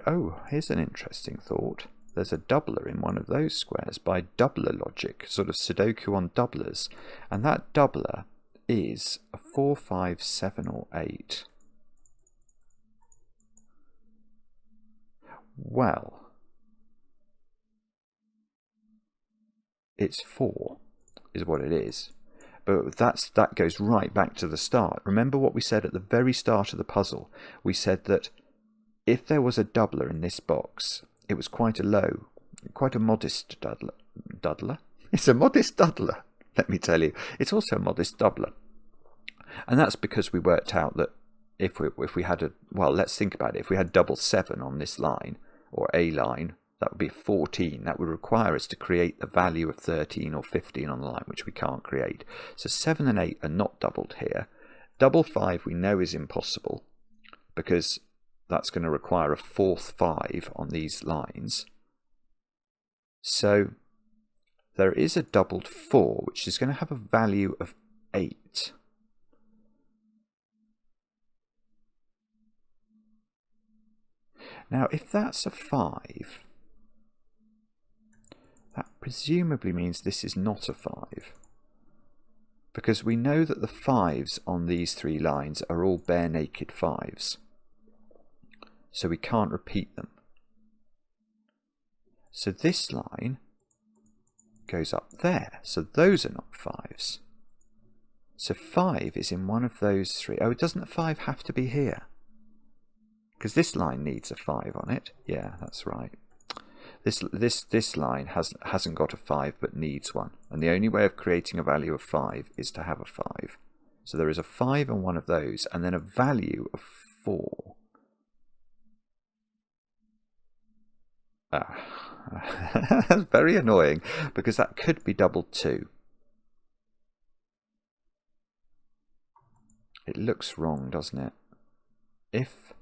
Oh, here's an interesting thought. There's a doubler in one of those squares by doubler logic, sort of Sudoku on doublers. And that doubler is a 4, 5, 7 or 8. Well, it's 4 is what it is. But that goes right back to the start. Remember what we said at the very start of the puzzle? We said that if there was a doubler in this box, it was quite a modest doubler. It's a modest doubler, let me tell you. It's also a modest doubler. And that's because we worked out that if we had let's think about it. If we had double 7 on this line, or a line, that would be 14. That would require us to create the value of 13 or 15 on the line, which we can't create. So 7 and 8 are not doubled here. Double 5 we know is impossible, because that's going to require a 4th 5 on these lines. So there is a doubled 4, which is going to have a value of 8. Now, if that's a 5, that presumably means this is not a 5. Because we know that the 5s on these 3 lines are all bare naked 5s. So we can't repeat them. So this line goes up there. So those are not 5s. So 5 is in one of those 3. Oh, doesn't the 5 have to be here? Because this line needs a 5 on it. Yeah, that's right. This line hasn't got a 5 but needs one. And the only way of creating a value of 5 is to have a 5. So there is a 5 on one of those, and then a value of 4. That's very annoying, because that could be doubled 2. It looks wrong, doesn't it? If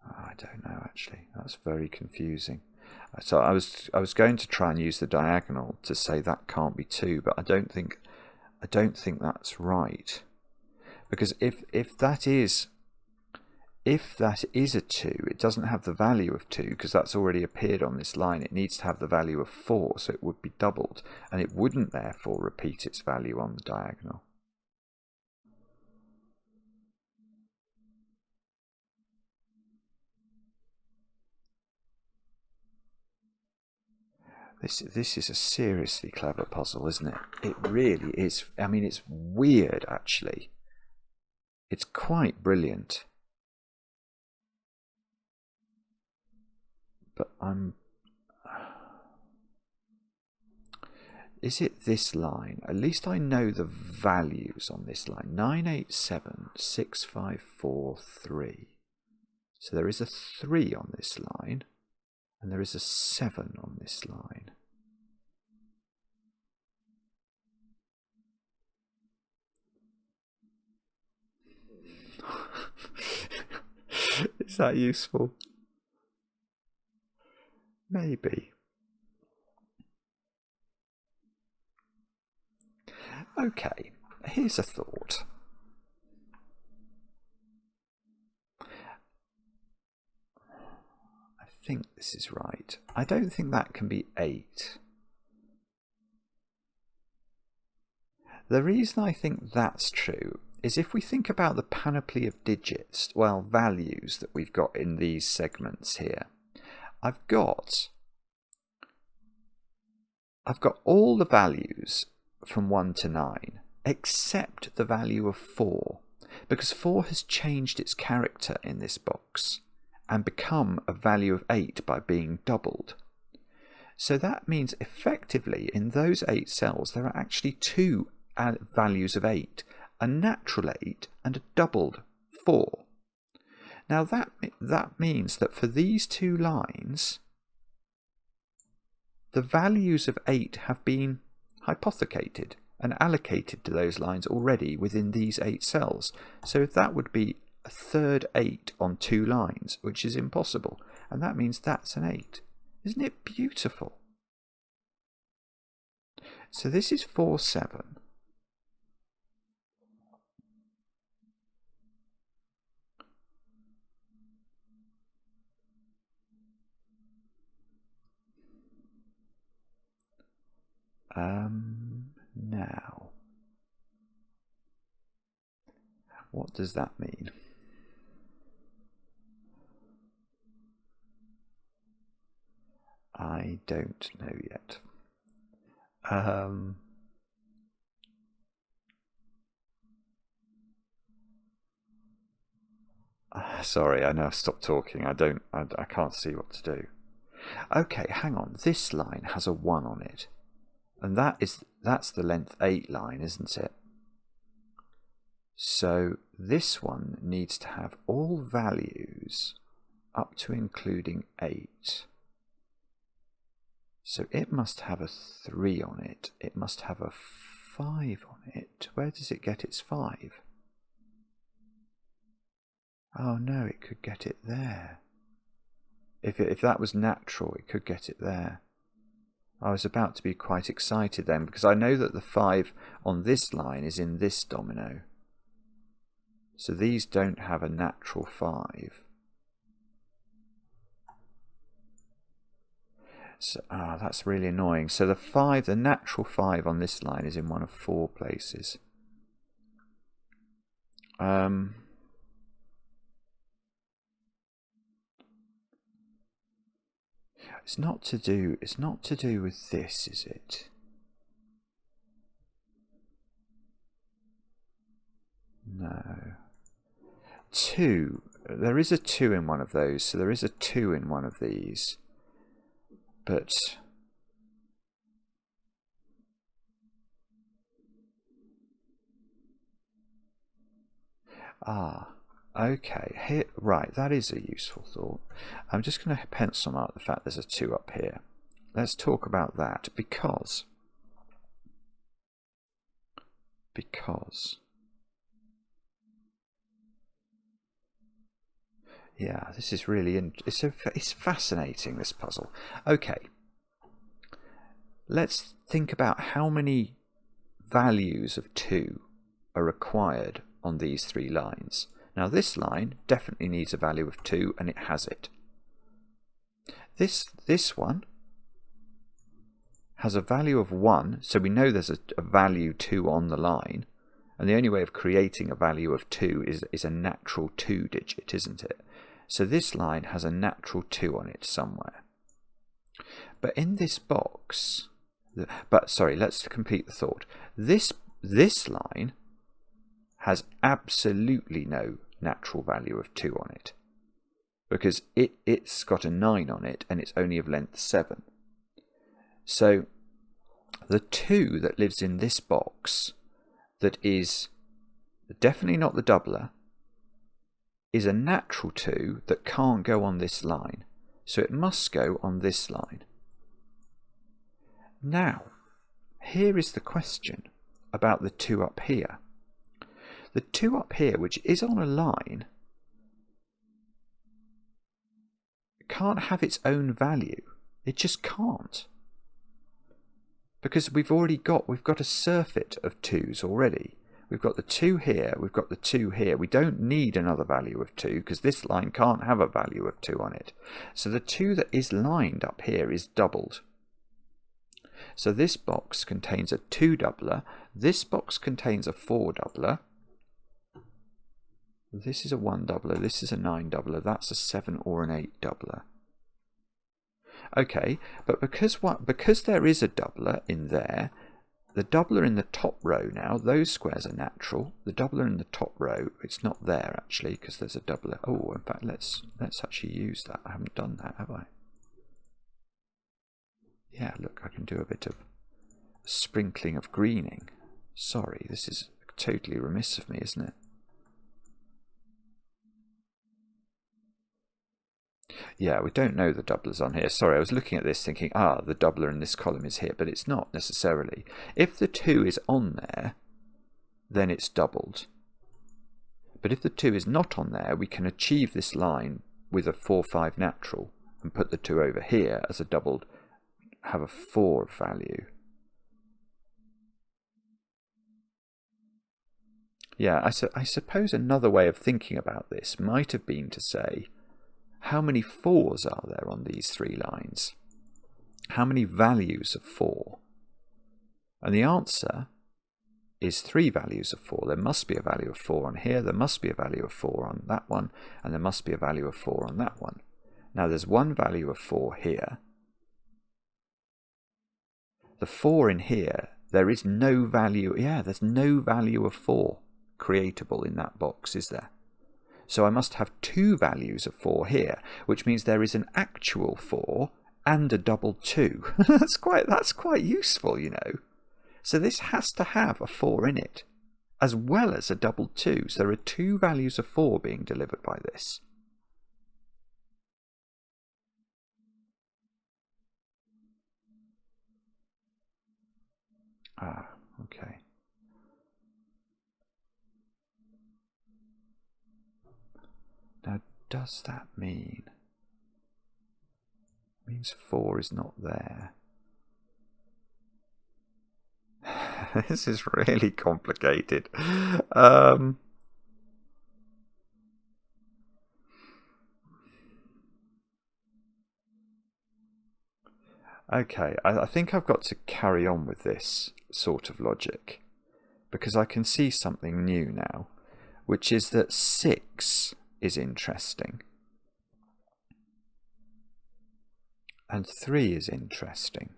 I don't know, actually. That's very confusing. So I was going to try and use the diagonal to say that can't be 2, but I don't think I don't think that's right, because if that is a 2, it doesn't have the value of 2 because that's already appeared on this line. It needs to have the value of 4, so it would be doubled, and it wouldn't therefore repeat its value on the diagonal. This is a seriously clever puzzle, isn't it? It really is. I mean, it's weird, actually. It's quite brilliant. But is it this line? At least I know the values on this line. 9876543. So there is a 3 on this line. And there is a 7 on this line. Is that useful? Maybe. Okay, here's a thought. I think this is right. I don't think that can be 8. The reason I think that's true is if we think about the panoply of digits, well, values that we've got in these segments here, I've got all the values from 1 to 9 except the value of 4, because 4 has changed its character in this box and become a value of 8 by being doubled. So that means effectively in those 8 cells there are actually 2 values of 8, a natural 8 and a doubled 4. Now that means that for these 2 lines the values of 8 have been hypothecated and allocated to those lines already within these 8 cells. So that would be a third 8 on 2 lines, which is impossible, and that means that's an 8. Isn't it beautiful? So this is 4, 7. Now, what does that mean? I don't know yet. Sorry, I know I've stopped talking. I can't see what to do. Okay, hang on. This line has a 1 on it. And that's the length 8 line, isn't it? So this one needs to have all values up to including 8. So it must have a 3 on it. It must have a 5 on it. Where does it get its 5? Oh no, it could get it there. If that was natural, it could get it there. I was about to be quite excited then, because I know that the 5 on this line is in this domino. So these don't have a natural 5. So, that's really annoying. So the natural 5 on this line is in one of 4 places. It's not to do with this, is it? No. 2. There is a 2 in one of those, so there is a 2 in one of these. But okay, here, right, that is a useful thought. I'm just going to pencil mark the fact there's a 2 up here. Let's talk about that, because yeah, this is really it's fascinating, this puzzle. Okay, let's think about how many values of 2 are required on these 3 lines. Now this line definitely needs a value of 2, and it has it. This one has a value of 1, so we know there's a value 2 on the line, and the only way of creating a value of 2 is a natural 2 digit, isn't it? So this line has a natural 2 on it somewhere. But in this box, sorry, let's complete the thought. This line has absolutely no natural value of 2 on it, because it's got a 9 on it and it's only of length 7. So the 2 that lives in this box, that is definitely not the doubler, is a natural 2 that can't go on this line. So it must go on this line. Now, here is the question about the 2 up here. The 2 up here, which is on a line, can't have its own value. It just can't. Because we've got a surfeit of 2's already. We've got the 2 here, we've got the 2 here. We don't need another value of 2 because this line can't have a value of 2 on it. So the 2 that is lined up here is doubled. So this box contains a 2 doubler, this box contains a 4 doubler, this is a 1 doubler, this is a 9 doubler, that's a 7 or an 8 doubler. Okay, but because there is a doubler in there, the doubler in the top row now, those squares are natural. The doubler in the top row, it's not there actually because there's a doubler. Oh, in fact, let's actually use that. I haven't done that, have I? Yeah, look, I can do a bit of sprinkling of greening. Sorry, this is totally remiss of me, isn't it? Yeah, we don't know the doublers on here. Sorry, I was looking at this thinking, the doubler in this column is here, but it's not necessarily. If the 2 is on there, then it's doubled. But if the 2 is not on there, we can achieve this line with a 4-5 natural and put the 2 over here as a doubled, have a 4 value. Yeah, I suppose another way of thinking about this might have been to say, how many 4's are there on these 3 lines? How many values of 4? And the answer is 3 values of 4. There must be a value of 4 on here, there must be a value of 4 on that one, and there must be a value of 4 on that one. Now there's one value of 4 here. The 4 in here, there is no value, there's no value of 4 creatable in that box, is there? So I must have 2 values of 4 here, which means there is an actual 4 and a doubled 2. That's quite useful, you know. So this has to have a 4 in it, as well as a doubled 2. So there are 2 values of 4 being delivered by this. Okay. Now, does that mean? It means 4 is not there. This is really complicated. Okay, I think I've got to carry on with this sort of logic because I can see something new now, which is that 6 is interesting and 3 is interesting.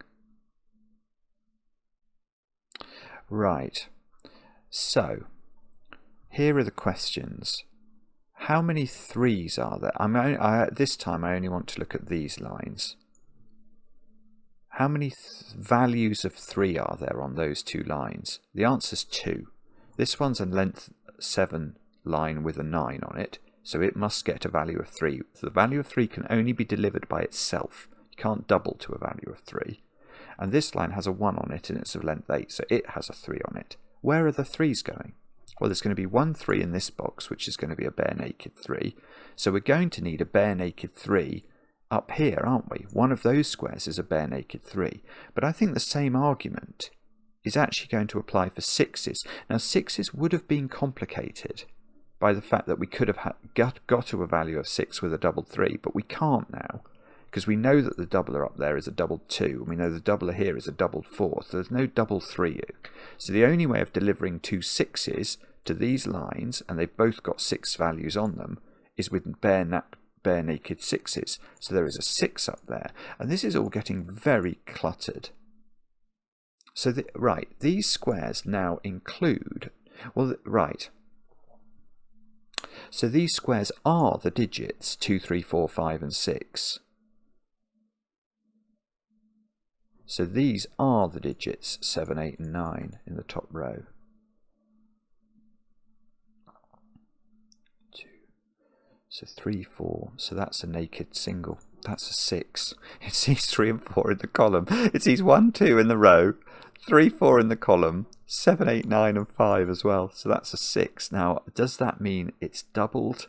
Right, so here are the questions. How many 3's are there? This time I only want to look at these lines. How many values of 3 are there on those 2 lines? The answer is 2. This one's a length 7 line with a 9 on it, so it must get a value of 3. So the value of 3 can only be delivered by itself. You can't double to a value of 3. And this line has a 1 on it and it's of length 8, so it has a 3 on it. Where are the 3's going? Well, there's going to be one 3 in this box, which is going to be a bare naked 3. So we're going to need a bare naked 3 up here, aren't we? One of those squares is a bare naked 3. But I think the same argument is actually going to apply for 6s. Now 6s would have been complicated by the fact that we could have got to a value of 6 with a doubled 3, but we can't now, because we know that the doubler up there is a doubled 2, and we know the doubler here is a doubled 4, so there's no double 3. So the only way of delivering 2 6s to these lines, and they've both got 6 values on them, is with bare naked 6s. So there is a 6 up there, and this is all getting very cluttered. So right, these squares now include, well, right, so these squares are the digits 2, 3, 4, 5 and 6. So these are the digits 7, 8 and 9 in the top row. 2. So 3, 4. So that's a naked single. That's a 6. It sees 3 and 4 in the column. It sees 1, 2 in the row, 3, 4 in the column, 7, 8, 9 and 5 as well. So that's a 6. Now, does that mean it's doubled?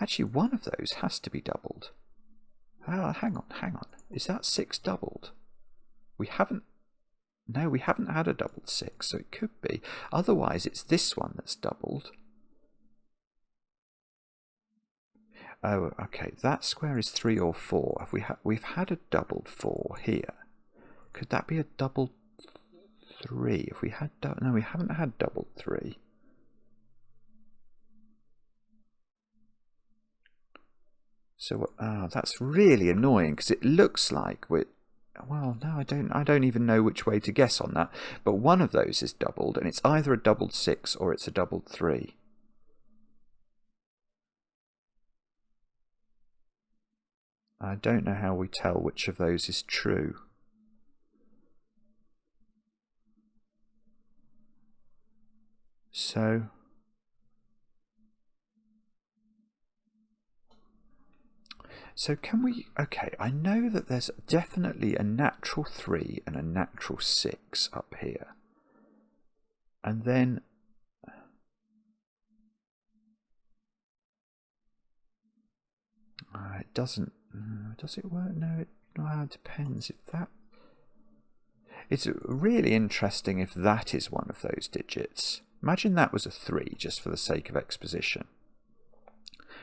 Actually, one of those has to be doubled. Hang on. Is that 6 doubled? We haven't had a doubled 6, so it could be. Otherwise, it's this one that's doubled. Oh, okay, that square is 3 or 4. We've had a doubled 4 here. Could that be a doubled 3? If we had no, we haven't had doubled 3. So that's really annoying, because it looks like we're, well, no, I don't even know which way to guess on that. But one of those is doubled, and it's either a doubled 6 or it's a doubled 3. I don't know how we tell which of those is true. So can we, okay, I know that there's definitely a natural 3 and a natural 6 up here. And then it doesn't, does it work? No, it depends if that, it's really interesting if that is one of those digits. Imagine that was a 3, just for the sake of exposition.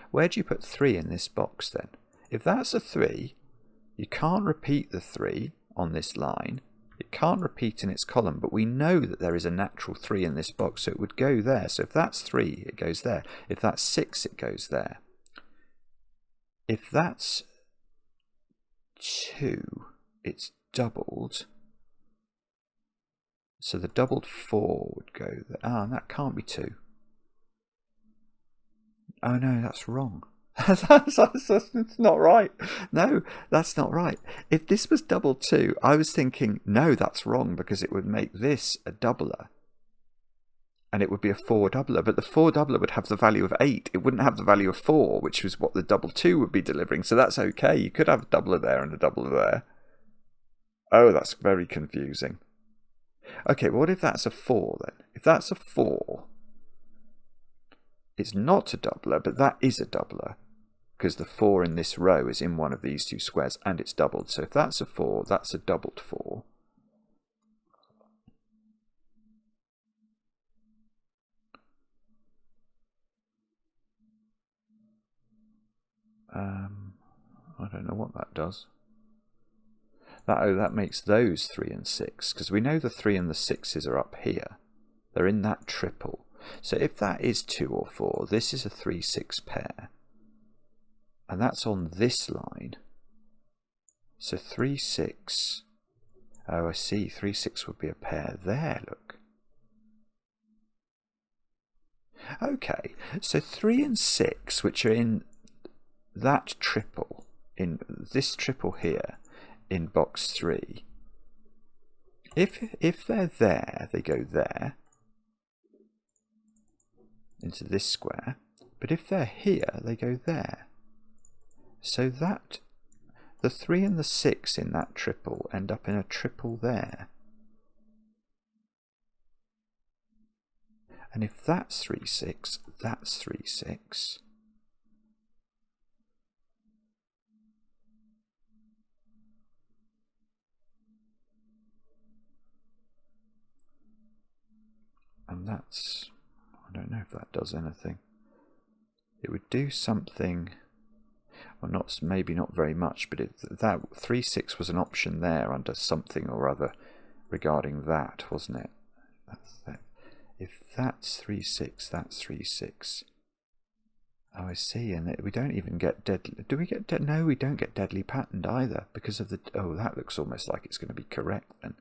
Where do you put 3 in this box then? If that's a 3, you can't repeat the 3 on this line. It can't repeat in its column, but we know that there is a natural 3 in this box, so it would go there. So if that's 3, it goes there. If that's 6, it goes there. If that's 2, it's doubled. So the doubled 4 would go there. And that can't be 2. Oh no, that's wrong. That's not right. No, that's not right. If this was double 2, I was thinking, no, that's wrong, because it would make this a doubler. And it would be a 4 doubler, but the 4 doubler would have the value of 8. It wouldn't have the value of 4, which was what the double 2 would be delivering. So that's okay. You could have a doubler there and a doubler there. Oh, that's very confusing. Okay, well, what if that's a 4 then? If that's a 4, it's not a doubler, but that is a doubler, because the 4 in this row is in one of these two squares and it's doubled. So if that's a 4, that's a doubled 4. I don't know what that does. That makes those 3 and 6, because we know the 3 and the 6s are up here. They're in that triple. So if that is 2 or 4, this is a 3-6 pair. And that's on this line. So 3-6. Oh, I see. 3-6 would be a pair there, look. Okay, so 3 and 6, which are in that triple, in this triple here, in box 3, if they're there, they go there, into this square, but if they're here, they go there. So that, the 3 and the 6 in that triple end up in a triple there. And if that's 3-6, that's 3-6. That's... I don't know if that does anything. It would do something... Well, not, maybe not very much, but that 3, 6 was an option there under something or other regarding that, wasn't it? If that's 3, 6, that's 3, 6. Oh, I see. And we don't even get deadly. Do we get no, we don't get deadly patterned either because of the... Oh, that looks almost like it's going to be correct then.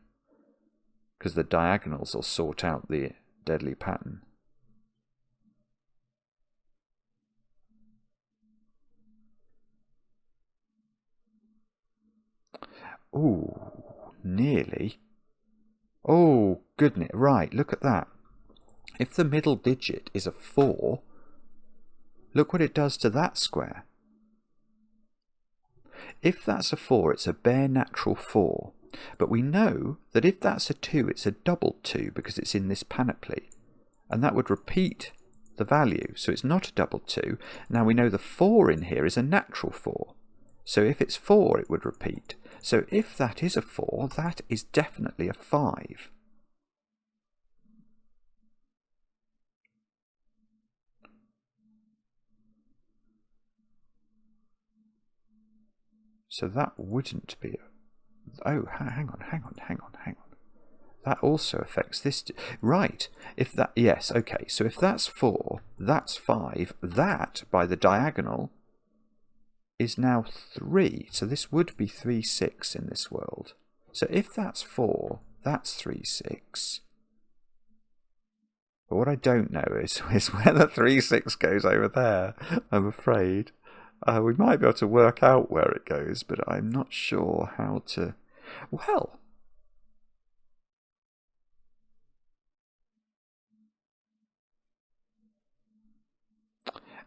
Because the diagonals will sort out the deadly pattern. Ooh, nearly. Oh, goodness. Right, look at that. If the middle digit is a 4, look what it does to that square. If that's a 4, it's a bare natural 4. But we know that if that's a 2, it's a double 2 because it's in this panoply. And that would repeat the value. So it's not a double 2. Now we know the 4 in here is a natural 4. So if it's 4, it would repeat. So if that is a 4, that is definitely a 5. So that wouldn't be a... Oh, hang on. That also affects this... Right. If that... Yes, okay. So if that's 4, that's 5. That, by the diagonal, is now 3. So this would be 3, 6 in this world. So if that's 4, that's 3, 6. But what I don't know is where the 3, 6 goes over there, I'm afraid. We might be able to work out where it goes, but I'm not sure how to... Well...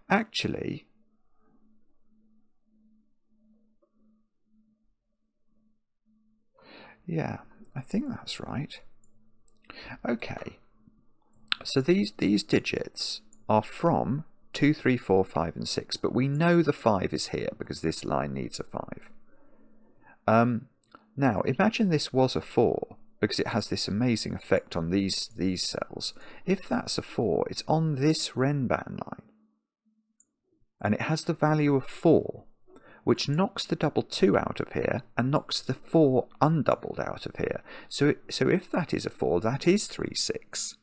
Actually... Yeah, I think that's right. Okay. So these digits are from 2, 3, 4, 5 and 6, but we know the 5 is here because this line needs a 5. Now imagine this was a 4 because it has this amazing effect on these cells. If that's a 4, it's on this Renban line and it has the value of 4, which knocks the double 2 out of here and knocks the 4 undoubled out of here. So if that is a 4, that is 3, 6.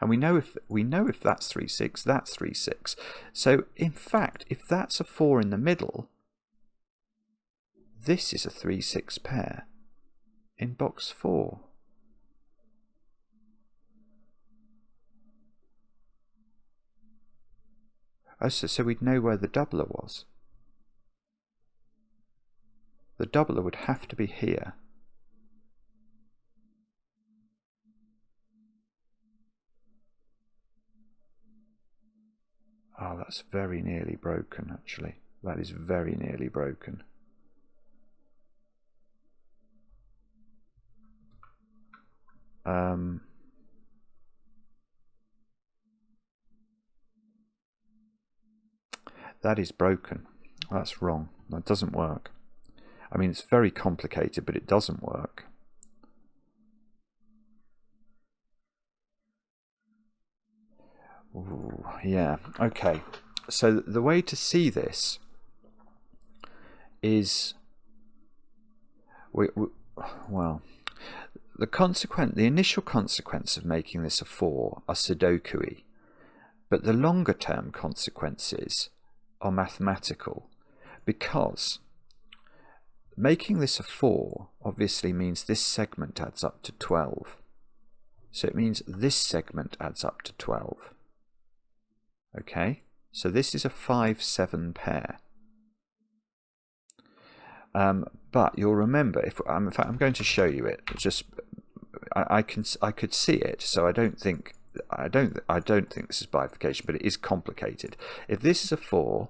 And we know if that's 3, 6, that's 3, 6. So in fact, if that's a 4 in the middle, this is a 3, 6 pair in box 4. Oh, so we'd know where the doubler was. The doubler would have to be here. Oh, that's very nearly broken, actually. That is very nearly broken. That is broken. That's wrong. That doesn't work. I mean, it's very complicated, but it doesn't work. Ooh, yeah, okay. So the way to see this is, well, the initial consequence of making this a 4 are Sudoku-y, but the longer term consequences are mathematical, because making this a 4 obviously means this segment adds up to 12. So it means this segment adds up to 12. Okay, so this is a 5, 7 pair. But you'll remember, in fact, I'm going to show you it. Just I could see it, so I don't think this is bifurcation, but it is complicated. If this is a 4,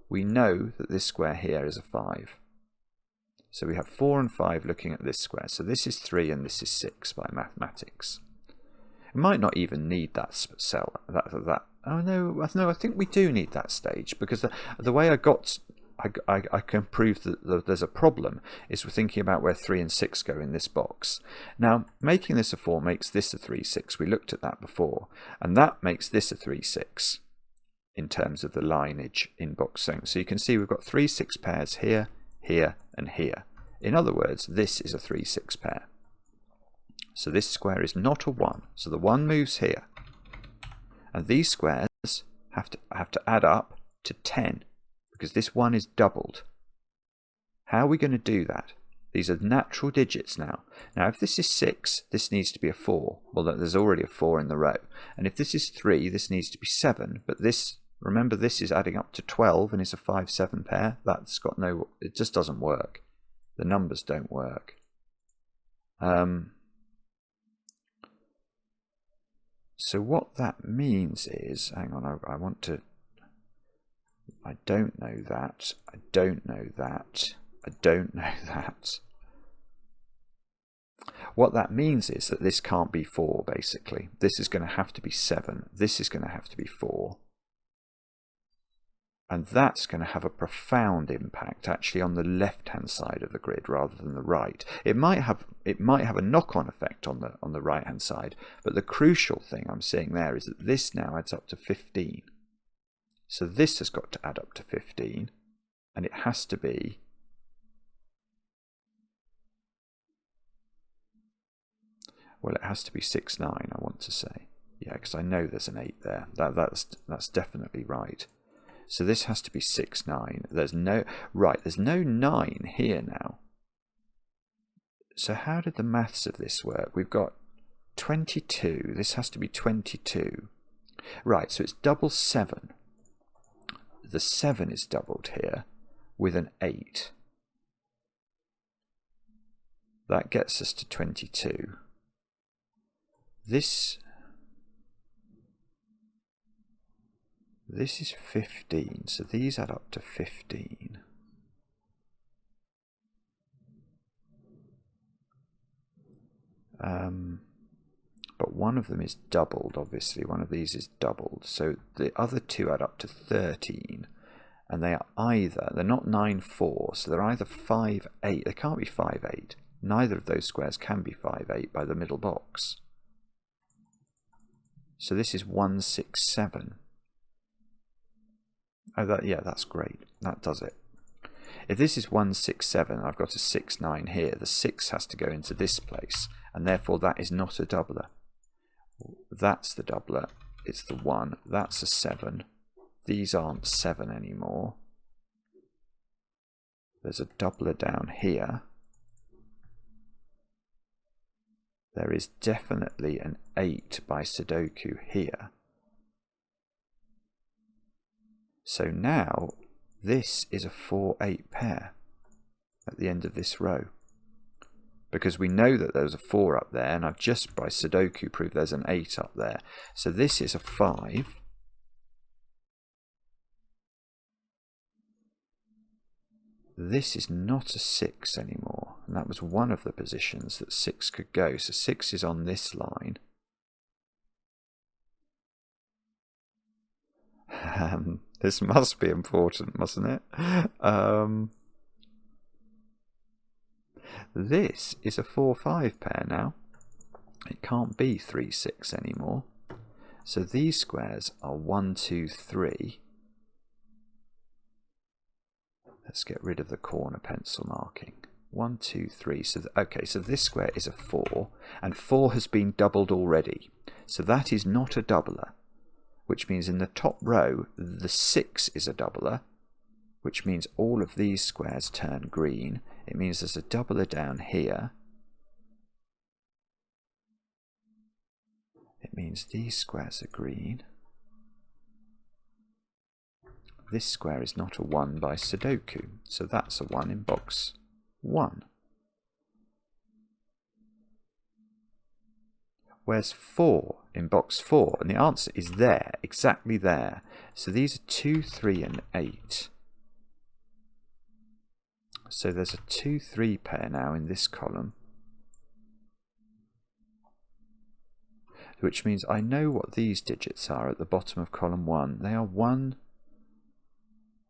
we know that this square here is a 5. So we have 4 and 5 looking at this square. So this is 3 and this is 6 by mathematics. It might not even need that cell. Oh no, I think we do need that stage, because the way I got I can prove that there's a problem is we're thinking about where 3 and 6 go in this box. Now, making this a 4 makes this a 3, 6. We looked at that before. And that makes this a 3, 6 in terms of the lineage in box 7. So you can see we've got 3, 6 pairs here, here, and here. In other words, this is a 3, 6 pair. So this square is not a 1. So the 1 moves here. And these squares have to add up to 10 because this 1 is doubled. How are we going to do that? These are natural digits now. Now if this is 6, this needs to be a 4. Well, there's already a 4 in the row. And if this is 3, this needs to be 7. But this, remember, this is adding up to 12 and it's a 5, 7 pair. That's got no, it just doesn't work. The numbers don't work. So what that means is, hang on, I don't know that, I don't know that, I don't know that. What that means is that this can't be 4, basically. This is going to have to be 7, this is going to have to be 4. And that's going to have a profound impact actually on the left-hand side of the grid rather than the right. It might have a knock-on effect on the right-hand side, but the crucial thing I'm seeing there is that this now adds up to 15. So this has got to add up to 15, and it has to be it has to be 6, 9. I want to say, yeah, because I know there's an 8 there. That's definitely right. So this has to be 6, 9. There's no 9 here now. So how did the maths of this work? We've got 22. This has to be 22. Right, so it's double 7. The 7 is doubled here with an 8. That gets us to 22. This is 15, so these add up to 15. But one of them is doubled, obviously. One of these is doubled. So the other two add up to 13. And they are they're not 9, 4, so they're either 5, 8. They can't be 5, 8. Neither of those squares can be 5, 8 by the middle box. So this is 1, 6, 7. Oh, yeah, that's great. That does it. If this is 1, 6, 7, I've got a 6, 9 here. The 6 has to go into this place, and therefore that is not a doubler. That's the doubler. It's the 1. That's a 7. These aren't 7 anymore. There's a doubler down here. There is definitely an 8 by Sudoku here. So now this is a 4, 8 pair at the end of this row. Because we know that there's a 4 up there, and I've just by Sudoku proved there's an 8 up there. So this is a 5. This is not a 6 anymore, and that was one of the positions that 6 could go. So 6 is on this line. This must be important, mustn't it? This is a 4, 5 pair now. It can't be 3, 6 anymore. So these squares are 1, 2, 3. Let's get rid of the corner pencil marking. 1, 2, 3. So okay, so this square is a 4, and 4 has been doubled already. So that is not a doubler, which means in the top row, the 6 is a doubler, which means all of these squares turn green. It means there's a doubler down here. It means these squares are green. This square is not a 1 by Sudoku, so that's a 1 in box 1. Where's 4 in box 4? And the answer is there, exactly there. So these are 2, 3 and 8. So there's a 2, 3 pair now in this column. Which means I know what these digits are at the bottom of column 1. They are 1,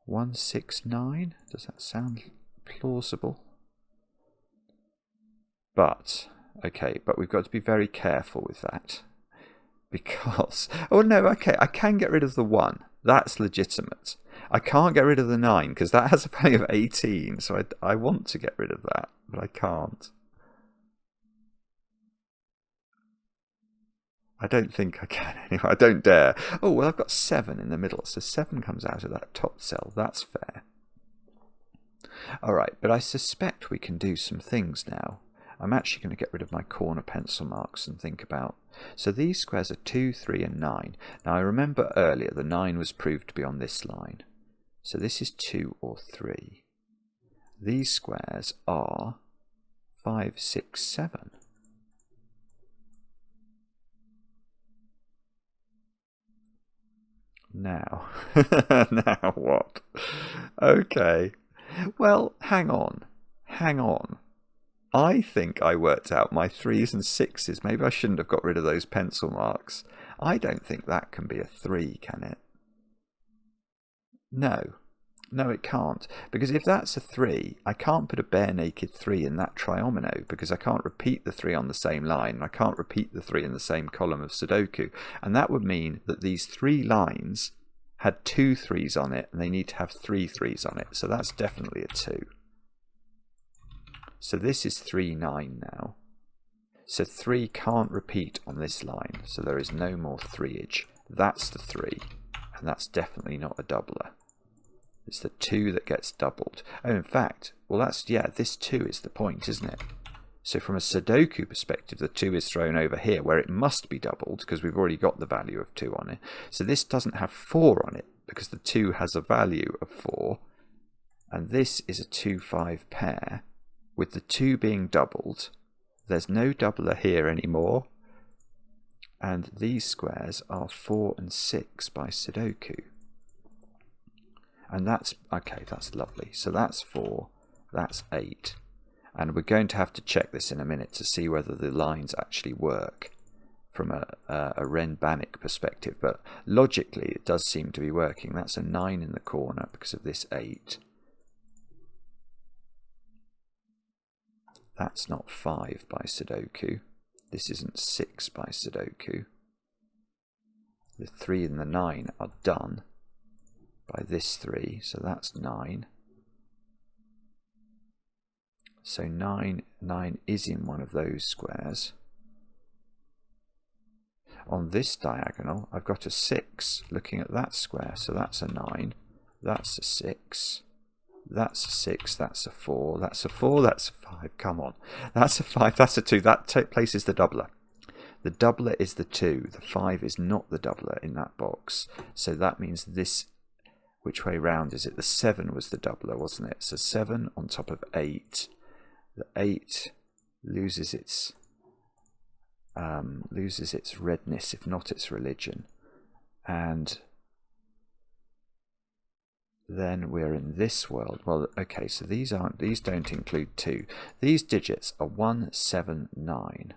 169. Does that sound plausible? But, okay, but we've got to be very careful with that. Because, oh no, okay, I can get rid of the 1. That's legitimate. I can't get rid of the 9 because that has a value of 18. So I want to get rid of that, but I can't. I don't think I can anyway. I don't dare. Oh, well, I've got 7 in the middle. So 7 comes out of that top cell. That's fair. All right, but I suspect we can do some things now. I'm actually going to get rid of my corner pencil marks and think about... So these squares are 2, 3 and 9. Now I remember earlier the 9 was proved to be on this line. So this is 2 or 3. These squares are 5, 6, 7. Now, now what? Okay. Well, hang on. Hang on. I think I worked out my 3s and 6s. Maybe I shouldn't have got rid of those pencil marks. I don't think that can be a 3, can it? No. No, it can't. Because if that's a 3, I can't put a bare naked 3 in that triomino because I can't repeat the 3 on the same line. And I can't repeat the 3 in the same column of Sudoku. And that would mean that these 3 lines had 2 3s on it and they need to have 3 3s on it. So that's definitely a 2. So this is 3, 9 now. So 3 can't repeat on this line. So there is no more 3-age. That's the 3. And that's definitely not a doubler. It's the 2 that gets doubled. Oh, in fact, well, that's, yeah, this 2 is the point, isn't it? So from a Sudoku perspective, the 2 is thrown over here where it must be doubled because we've already got the value of 2 on it. So this doesn't have 4 on it because the 2 has a value of 4. And this is a 2, 5 pair with the 2 being doubled. There's no doubler here anymore. And these squares are 4 and 6 by Sudoku. And that's, okay, that's lovely. So that's 4, that's 8. And we're going to have to check this in a minute to see whether the lines actually work from a Renn-Banach perspective. But logically, it does seem to be working. That's a 9 in the corner because of this 8. That's not 5 by Sudoku. This isn't 6 by Sudoku. The 3 and the 9 are done by this 3, so that's 9. So 9 is in one of those squares. On this diagonal, I've got a 6 looking at that square, so that's a 9. That's a 6. That's a 6. That's a 4. That's a 4. That's a 5. Come on. That's a 5. That's a 2. That places the doubler. The doubler is the 2. The 5 is not the doubler in that box. So that means this... Which way round is it? The 7 was the doubler, wasn't it? So 7 on top of 8. The 8 loses its redness, if not its religion. And then we're in this world. Well, okay, so these don't include 2. These digits are 1, 7, 9,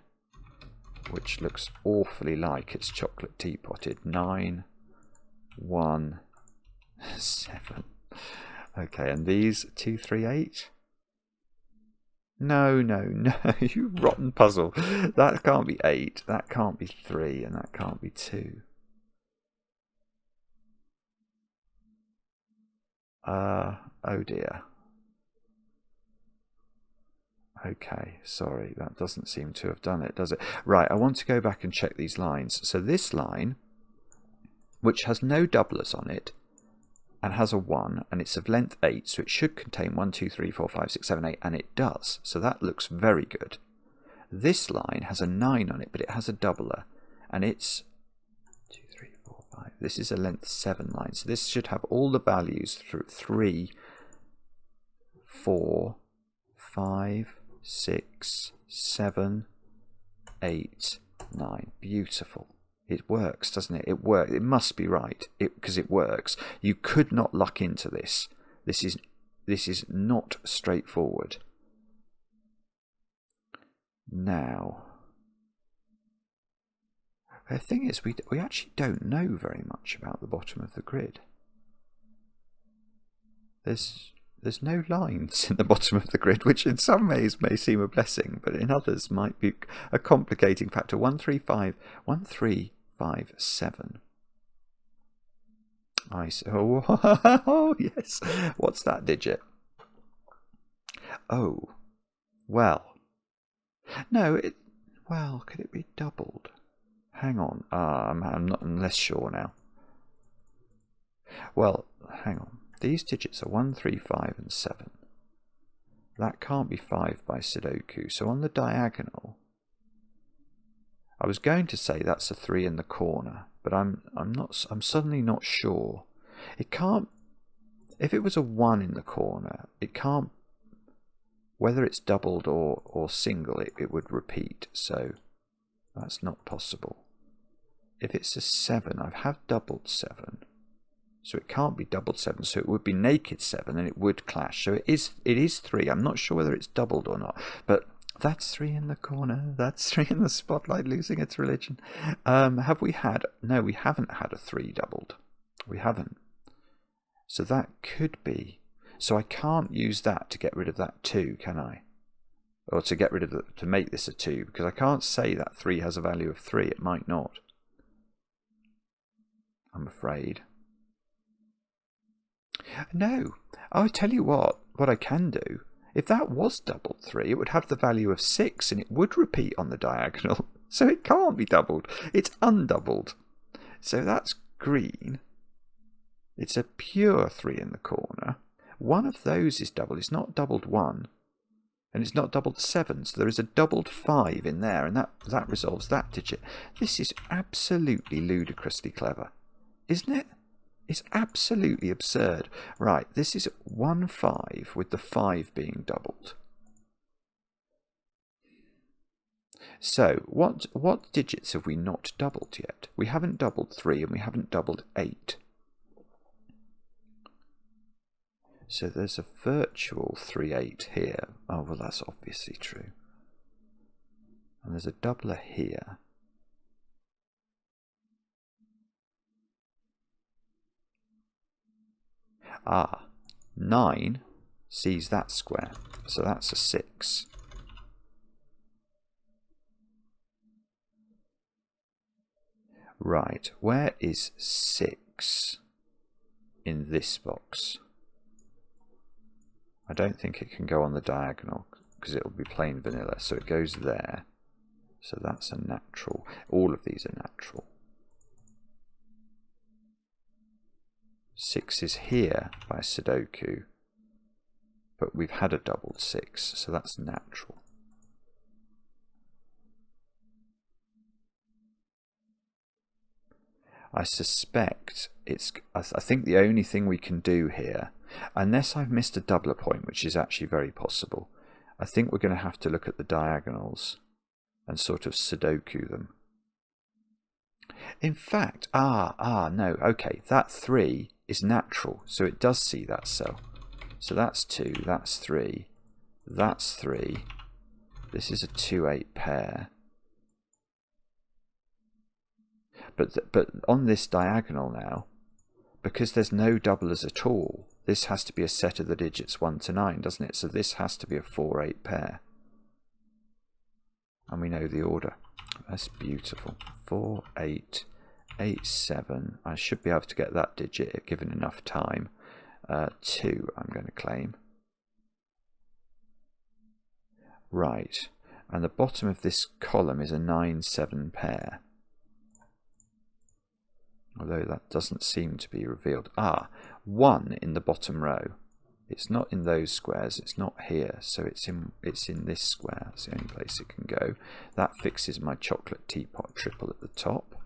which looks awfully like it's chocolate teapotted. 9, 1, 7. Okay, and these 2, 3, 8. No, no, no, you rotten puzzle. That can't be 8, that can't be 3, and that can't be 2. Oh dear. Okay, sorry, that doesn't seem to have done it, does it? Right, I want to go back and check these lines. So this line, which has no doublers on it, and has a 1, and it's of length 8, so it should contain 1, 2, 3, 4, 5, 6, 7, 8, and it does. So that looks very good. This line has a 9 on it, but it has a doubler, and it's 2, 3, 4, 5. This is a length 7 line, so this should have all the values through 3, 4, 5, 6, 7, 8, 9. Beautiful. It works, doesn't it? It works. It must be right because it works. You could not luck into this. This is not straightforward. Now, the thing is, we actually don't know very much about the bottom of the grid. there's no lines in the bottom of the grid, which in some ways may seem a blessing, but in others might be a complicating factor. 1357. Oh, yes. What's that digit? Oh, well. No, well, could it be doubled? Hang on. I'm not less sure now. Well, hang on. These digits are 1, 3, 5, and 7. That can't be 5 by Sudoku. So on the diagonal, I was going to say that's a 3 in the corner, but I'm suddenly not sure. It can't. If it was a 1 in the corner, it can't. Whether it's doubled or single, it would repeat. So that's not possible. If it's a 7, I have doubled 7. So it can't be doubled 7, so it would be naked 7 and it would clash. So it is 3. I'm not sure whether it's doubled or not, but that's 3 in the corner. That's 3 in the spotlight losing its religion. Have we had... No, we haven't had a 3 doubled. We haven't. So that could be... So I can't use that to get rid of that 2, can I? Or to get rid of to make this a 2, because I can't say that 3 has a value of 3. It might not. I'm afraid. No, I'll tell you what I can do. If that was doubled 3, it would have the value of 6 and it would repeat on the diagonal. So it can't be doubled. It's undoubled. So that's green. It's a pure 3 in the corner. One of those is doubled. It's not doubled 1. And it's not doubled 7. So there is a doubled 5 in there. And that resolves that digit. This is absolutely ludicrously clever. Isn't it? It's absolutely absurd. Right, this is 1, 5 with the 5 being doubled. So, what digits have we not doubled yet? We haven't doubled 3 and we haven't doubled 8. So there's a virtual 3, 8 here. Oh, well, that's obviously true. And there's a doubler here. Ah, 9 sees that square, so that's a 6. Right, where is 6 in this box? I don't think it can go on the diagonal because it'll be plain vanilla, so it goes there. So that's a natural. All of these are natural. 6 is here by Sudoku, but we've had a doubled 6, so that's natural. I suspect I think the only thing we can do here, unless I've missed a doubler point, which is actually very possible, I think we're going to have to look at the diagonals and sort of Sudoku them. In fact, no, okay, that 3 is natural, so it does see that cell. So that's 2, that's 3, that's 3. This is a 2, 8 pair. But on this diagonal now, because there's no doublers at all, this has to be a set of the digits 1 to 9, doesn't it? So this has to be a 4, 8 pair. And we know the order. That's beautiful. 4, 8, 8, 7. I should be able to get that digit given enough time. 2, I'm going to claim. Right. And the bottom of this column is a 9, 7 pair. Although that doesn't seem to be revealed. 1 in the bottom row. It's not in those squares, it's not here, so it's in this square. That's the only place it can go. That fixes my chocolate teapot triple at the top.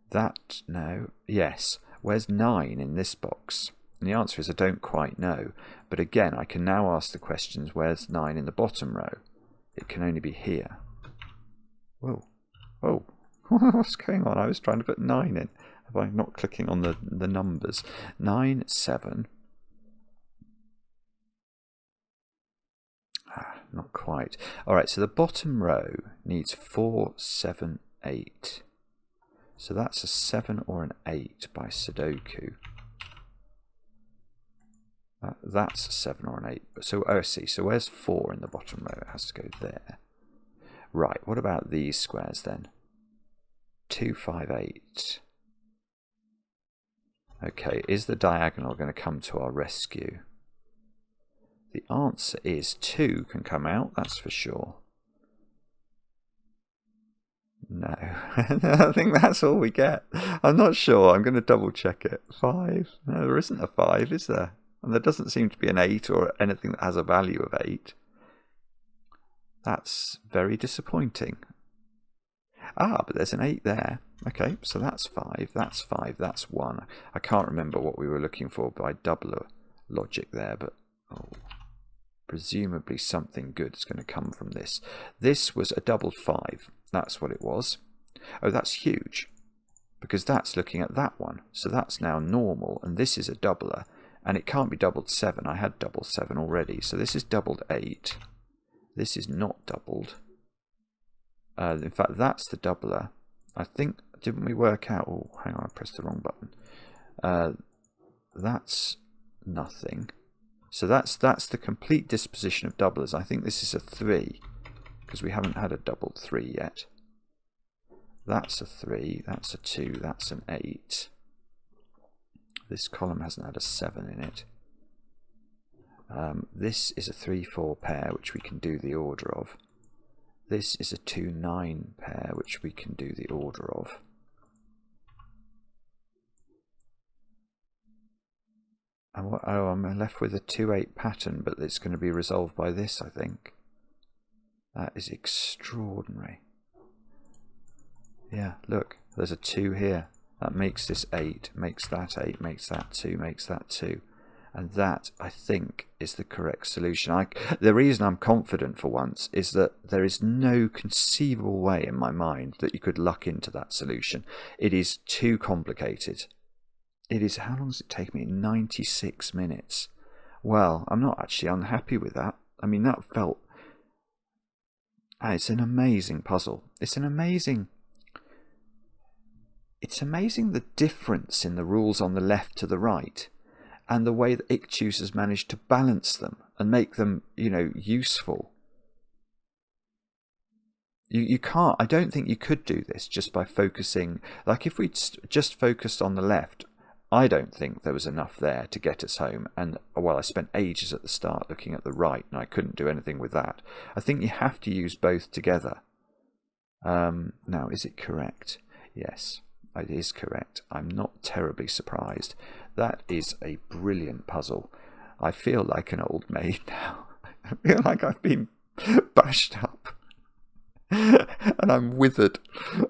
That, no, yes. Where's 9 in this box? And the answer is I don't quite know. But again, I can now ask the questions, where's 9 in the bottom row? It can only be here. Whoa. Oh, what's going on? I was trying to put 9 in. By not clicking on the numbers. 9, 7. Not quite. Alright, so the bottom row needs 4, 7, 8. So that's a 7 or an 8 by Sudoku. That's a 7 or an 8. So, oh, I see. So where's 4 in the bottom row? It has to go there. Right, what about these squares then? 2, 5, 8. Okay, is the diagonal going to come to our rescue? The answer is 2 can come out, that's for sure. No, I think that's all we get. I'm not sure, I'm going to double check it. 5? No, there isn't a 5, is there? And there doesn't seem to be an 8 or anything that has a value of 8. That's very disappointing. Ah, but there's an 8 there. Okay, so that's 5, that's 5, that's 1. I can't remember what we were looking for by doubler logic there, but oh, presumably something good is going to come from this. This was a doubled 5. That's what it was. Oh, that's huge, because that's looking at that one. So that's now normal, and this is a doubler. And it can't be doubled 7. I had doubled 7 already. So this is doubled 8. This is not doubled. In fact, that's the doubler. I think, didn't we work out... Oh, hang on, I pressed the wrong button. That's nothing. So that's the complete disposition of doublers. I think this is a 3, because we haven't had a doubled 3 yet. That's a 3, that's a 2, that's an 8. This column hasn't had a 7 in it. This is a 3-4 pair, which we can do the order of. This is a 2-9 pair, which we can do the order of. And what, oh, I'm left with a 2-8 pattern, but it's going to be resolved by this, I think. That is extraordinary. Yeah, look, there's a 2 here. That makes this 8, makes that 8, makes that 2, makes that 2. And that, I think, is the correct solution. The reason I'm confident for once is that there is no conceivable way in my mind that you could luck into that solution. It is too complicated. It is, how long does it take me? 96 minutes. Well, I'm not actually unhappy with that. I mean, that felt... it's an amazing puzzle. It's amazing the difference in the rules on the left to the right, and the way that ICHTUES has managed to balance them and make them, you know, useful. You can't, I don't think you could do this just by focusing, like if we just focused on the left, I don't think there was enough there to get us home. And, well, I spent ages at the start looking at the right, and I couldn't do anything with that. I think you have to use both together. Now, is it correct? Yes. It is correct. I'm not terribly surprised. That is a brilliant puzzle. I feel like an old maid now. I feel like I've been bashed up and I'm withered.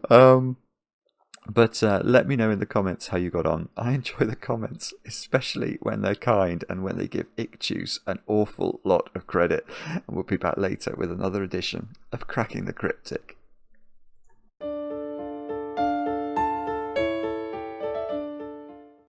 But let me know in the comments how you got on. I enjoy the comments, especially when they're kind and when they give ICHTUES an awful lot of credit. And we'll be back later with another edition of Cracking the Cryptic.